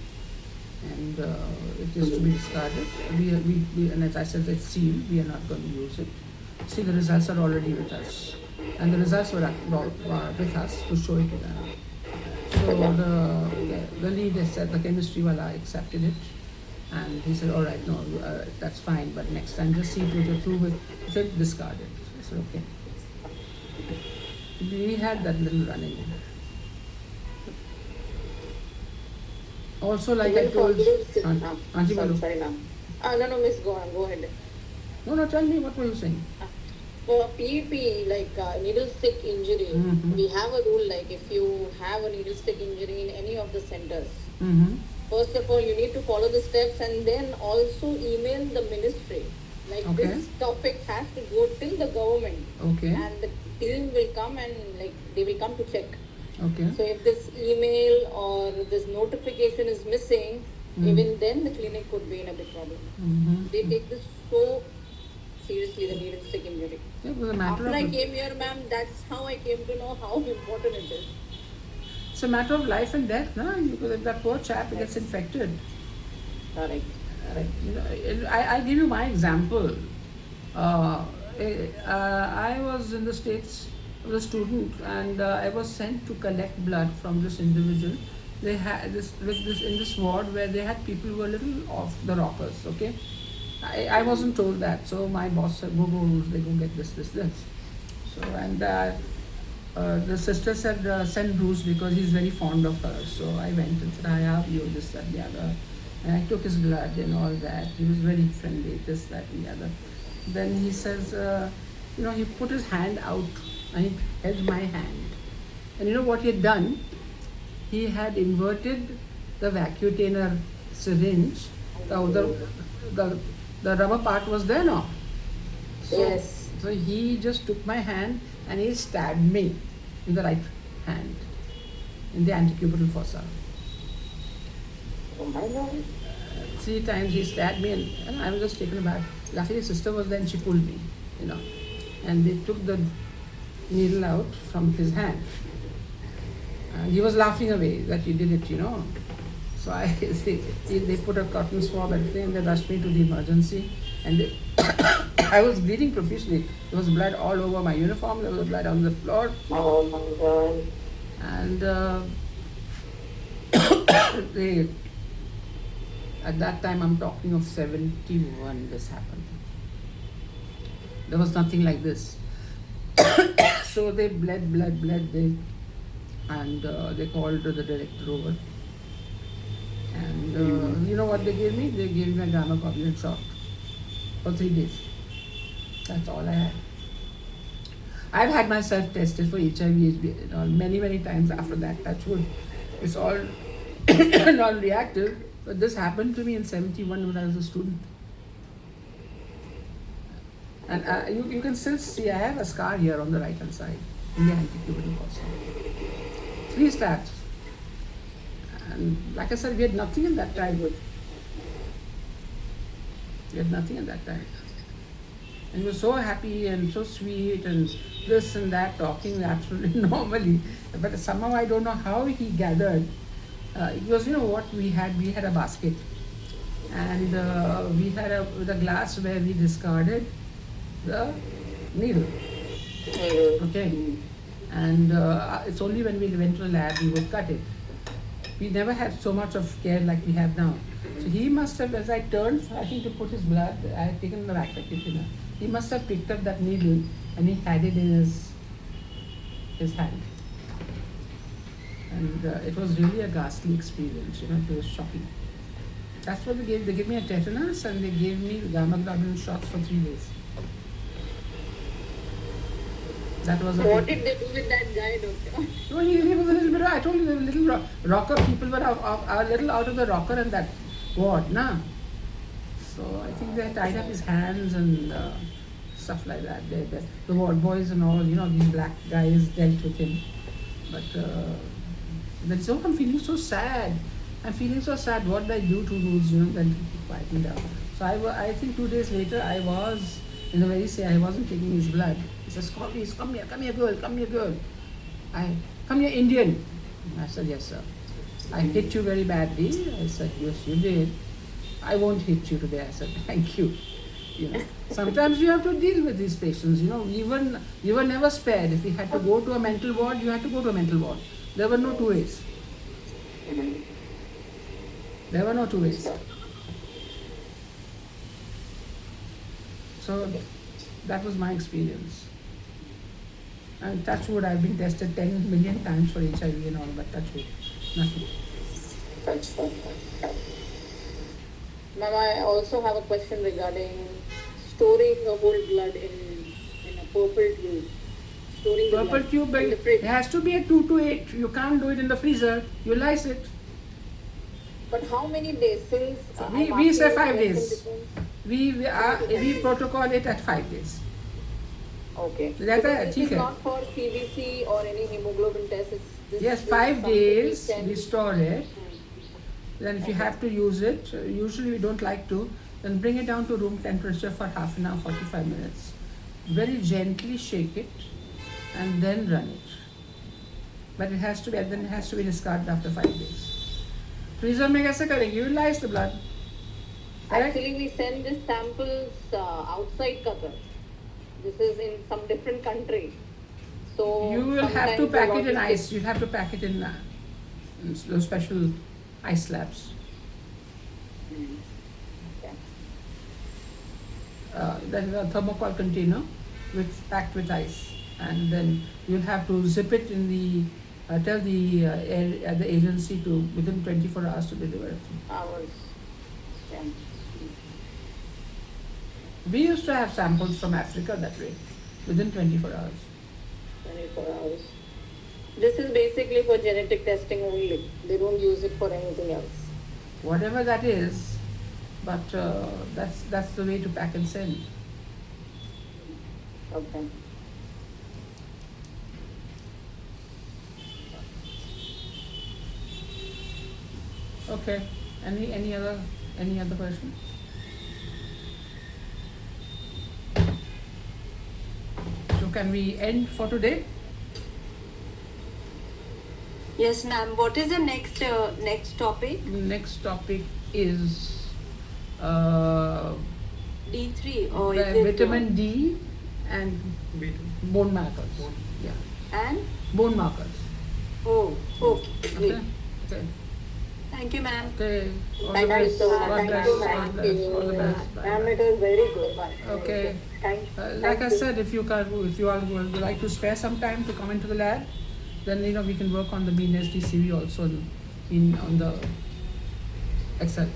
Speaker 1: and it is to be discarded. And as I said, it's sealed, we are not going to use it. See, the results are already with us. And the results were with us to show it to them. So the lead has said, the chemistry wala accepted it. And he said, all right, no, that's fine, but next time just see if you're through with it. He said, discard it. I said, okay. We had that little running. Also, like I told Auntie Balu.
Speaker 3: Sorry, ma'am. No, miss, go on, go ahead.
Speaker 1: No, tell me, what were you saying?
Speaker 3: For PEP, like needle stick injury,
Speaker 1: Mhm.
Speaker 3: we have a rule like if you have a needle stick injury in any of the centers,
Speaker 1: Mm-hmm.
Speaker 3: first of all, you need to follow the steps and then also email the ministry. Like
Speaker 1: Okay.
Speaker 3: this topic has to go till the government,
Speaker 1: Okay.
Speaker 3: and the team will come and like they will come to check.
Speaker 1: Okay.
Speaker 3: So if this email or this notification is missing, even then the clinic could be in a big problem.
Speaker 1: Mm-hmm.
Speaker 3: They take this so seriously, the needle stick injury.
Speaker 1: It was a matter
Speaker 3: After I
Speaker 1: of
Speaker 3: came here, ma'am, that's how I came to know how important it is.
Speaker 1: it's a matter of life and death, no? Because if that poor chap gets infected.
Speaker 3: Correct.
Speaker 1: You know, I'll give you my example. I was in the States, I was a student, and I was sent to collect blood from this individual they had this in this ward where they had people who were a little off the rockers. Okay, I wasn't told that, so my boss said, go Ruth, go get this. So and the sister said, send Bruce because he's very fond of her. So I went and said, I have you, this, that, the other. And I took his blood and all that. He was very friendly, this, that, and the other. Then he says, he put his hand out and he held my hand. And you know what he had done? He had inverted the vacutainer syringe. The rubber part was there now. So,
Speaker 2: Yes.
Speaker 1: So he just took my hand and he stabbed me in the right hand, in the antecubital fossa.
Speaker 2: Oh my God.
Speaker 1: 3 times he stabbed me, and I was just taken aback. Luckily, his sister was there and she pulled me, and they took the needle out from his hand. And he was laughing away that he did it, So they put a cotton swab and they rushed me to the emergency, and I was bleeding profusely. There was blood all over my uniform. There was blood on the floor,
Speaker 2: Oh my God.
Speaker 1: and they. At that time, I'm talking of 71. This happened. There was nothing like this. So they bled, and they called the director over. And you know what they gave me? They gave me a gamma globulin shot for 3 days. That's all I had. I've had myself tested for HIV many times after that. That's good. It's all non-reactive, but this happened to me in 71 when I was a student. And you can still see I have a scar here on the right hand side in the antecubital fossa. 3 stabs. And like I said, we had nothing in that time. We had nothing at that time. And he was so happy and so sweet and this and that, talking absolutely normally. But somehow I don't know how he gathered. Because what we had a basket. And we had a glass where we discarded the needle. Okay. And it's only when we went to the lab we would cut it. We never had so much of care like we have now. So he must have, as I turned, I think to put his blood, I had taken the vacuum. He must have picked up that needle and he had it in his hand. And it was really a ghastly experience, it was shocking. That's what they gave. They gave me a tetanus and they gave me gamma globulin shots for 3 days. That was
Speaker 3: What did they do with that guy, doctor?
Speaker 1: So he was a little bit, I told you, the little rocker, people were a little out of the rocker and that ward, nah. So I think they tied up his hands and stuff like that. The ward boys and all, these black guys dealt with him. But then so I'm feeling so sad. What did I do to lose, then quiet me down. So I think 2 days later, I was in the very say I wasn't taking his blood. He says, Scotties, come here girl. Come here Indian. I said, yes sir. I hit you very badly. I said, yes you did. I won't hit you today. I said, thank you. Sometimes you have to deal with these patients. You were never spared. If you had to go to a mental ward, you had to go to a mental ward. There were no 2 ways. There were no 2 ways. So that was my experience. And touch wood, I've been tested 10 million times for HIV and all, but touch wood, nothing.
Speaker 3: Ma'am, I also have a question regarding storing the whole blood in a purple tube. Storing the
Speaker 1: Purple
Speaker 3: blood
Speaker 1: tube,
Speaker 3: in the
Speaker 1: it
Speaker 3: fridge.
Speaker 1: has to be a 2 to 8. You can't do it in the freezer. You ice it.
Speaker 3: But how many days since?
Speaker 1: We say 5 days. We protocol it at 5 days.
Speaker 3: Okay.
Speaker 1: That's
Speaker 3: Because
Speaker 1: it,
Speaker 3: this
Speaker 1: ठीक
Speaker 3: is
Speaker 1: है.
Speaker 3: not for CBC or any hemoglobin test.
Speaker 1: Yes,
Speaker 3: this
Speaker 1: 5
Speaker 3: is something
Speaker 1: days
Speaker 3: we can-
Speaker 1: we store it. Then if you have to use it, usually we don't like to, then bring it down to room temperature for half an hour, 45 minutes. Very gently shake it and then run it. But it has to be discarded after 5 days. Freezer में कैसे करेंगे? You will ice the blood. Correct?
Speaker 3: Actually, we send these samples outside Qatar. This is in some different country. So
Speaker 1: You will have to
Speaker 3: sometimes
Speaker 1: pack
Speaker 3: the
Speaker 1: it in
Speaker 3: logistics-
Speaker 1: ice. You'll have to pack it in those special ice slabs.
Speaker 2: Okay.
Speaker 1: Then a thermocol container packed with ice, and then you'll have to zip it in the tell the agency to within 24 hours to deliver it.
Speaker 2: Hours. Okay.
Speaker 1: We used to have samples from Africa that way, within 24 hours.
Speaker 2: 24 hours. This is basically for genetic testing only. They don't use it for anything else.
Speaker 1: Whatever that is, but that's the way to pack and send.
Speaker 2: Okay.
Speaker 1: Okay. Any other question? So can we end for today?
Speaker 5: Yes, ma'am. What is the next topic?
Speaker 1: Next topic is
Speaker 5: D3 or
Speaker 1: the
Speaker 5: is it,
Speaker 1: vitamin D and
Speaker 4: B2.
Speaker 1: bone markers.
Speaker 4: Bone.
Speaker 1: Yeah,
Speaker 5: and
Speaker 1: bone markers.
Speaker 5: oh, okay, great.
Speaker 1: Okay. Okay.
Speaker 5: Thank you, ma'am.
Speaker 1: Okay. All the
Speaker 2: Thank you
Speaker 1: best.
Speaker 2: so much.
Speaker 1: God
Speaker 2: Thank
Speaker 1: bless.
Speaker 2: you,
Speaker 1: God
Speaker 2: ma'am.
Speaker 1: bless. All the best. Bye.
Speaker 2: Ma'am, it was very good.
Speaker 1: Okay.
Speaker 2: Thank
Speaker 1: Like I
Speaker 2: you.
Speaker 1: said, if you all would like to spare some time to come into the lab, then we can work on the BNSD CV also on the Excel.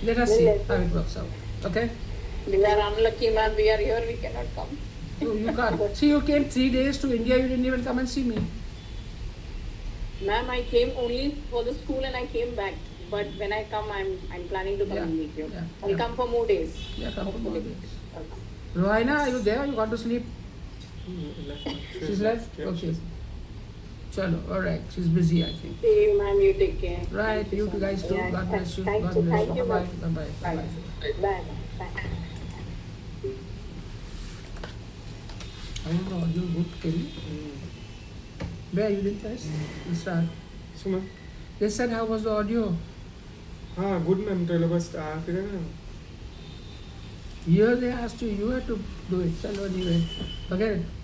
Speaker 1: Let us see how it works out. Okay.
Speaker 2: We are unlucky, ma'am. We are here. We cannot come.
Speaker 1: You can't. See, you came 3 days to India. You didn't even come and see me.
Speaker 2: Ma'am, I came only for the school and I came back. But when I come, I'm planning to come and meet you.
Speaker 1: Yeah.
Speaker 2: I'll come for more days.
Speaker 1: Yeah, come for more
Speaker 2: Hopefully.
Speaker 1: days.
Speaker 2: Okay.
Speaker 1: Rohina, are you there? You got to sleep?
Speaker 4: Left.
Speaker 1: She's left?
Speaker 4: Yeah,
Speaker 1: Okay.
Speaker 4: she's-
Speaker 1: Chalo, alright. She's busy, I think.
Speaker 2: See you, ma'am. You take care.
Speaker 1: Right,
Speaker 2: Thank
Speaker 1: you
Speaker 2: so
Speaker 1: guys
Speaker 2: much.
Speaker 1: too.
Speaker 2: Yeah,
Speaker 1: God bless you.
Speaker 2: Thank
Speaker 1: God
Speaker 2: you.
Speaker 1: bless
Speaker 2: Thank
Speaker 1: you.
Speaker 2: you,
Speaker 1: Bye
Speaker 2: ma'am.
Speaker 1: bye. Bye bye.
Speaker 2: Bye. Bye. Bye.
Speaker 1: How was the audio good, Kelly? Where you didn't press? The start.
Speaker 4: So ma'am,
Speaker 1: They said how was the audio?
Speaker 4: good ma'am. चलो बस फिर है ना.
Speaker 1: Here they asked you, you had to do it. Chalo anyway. Forget it.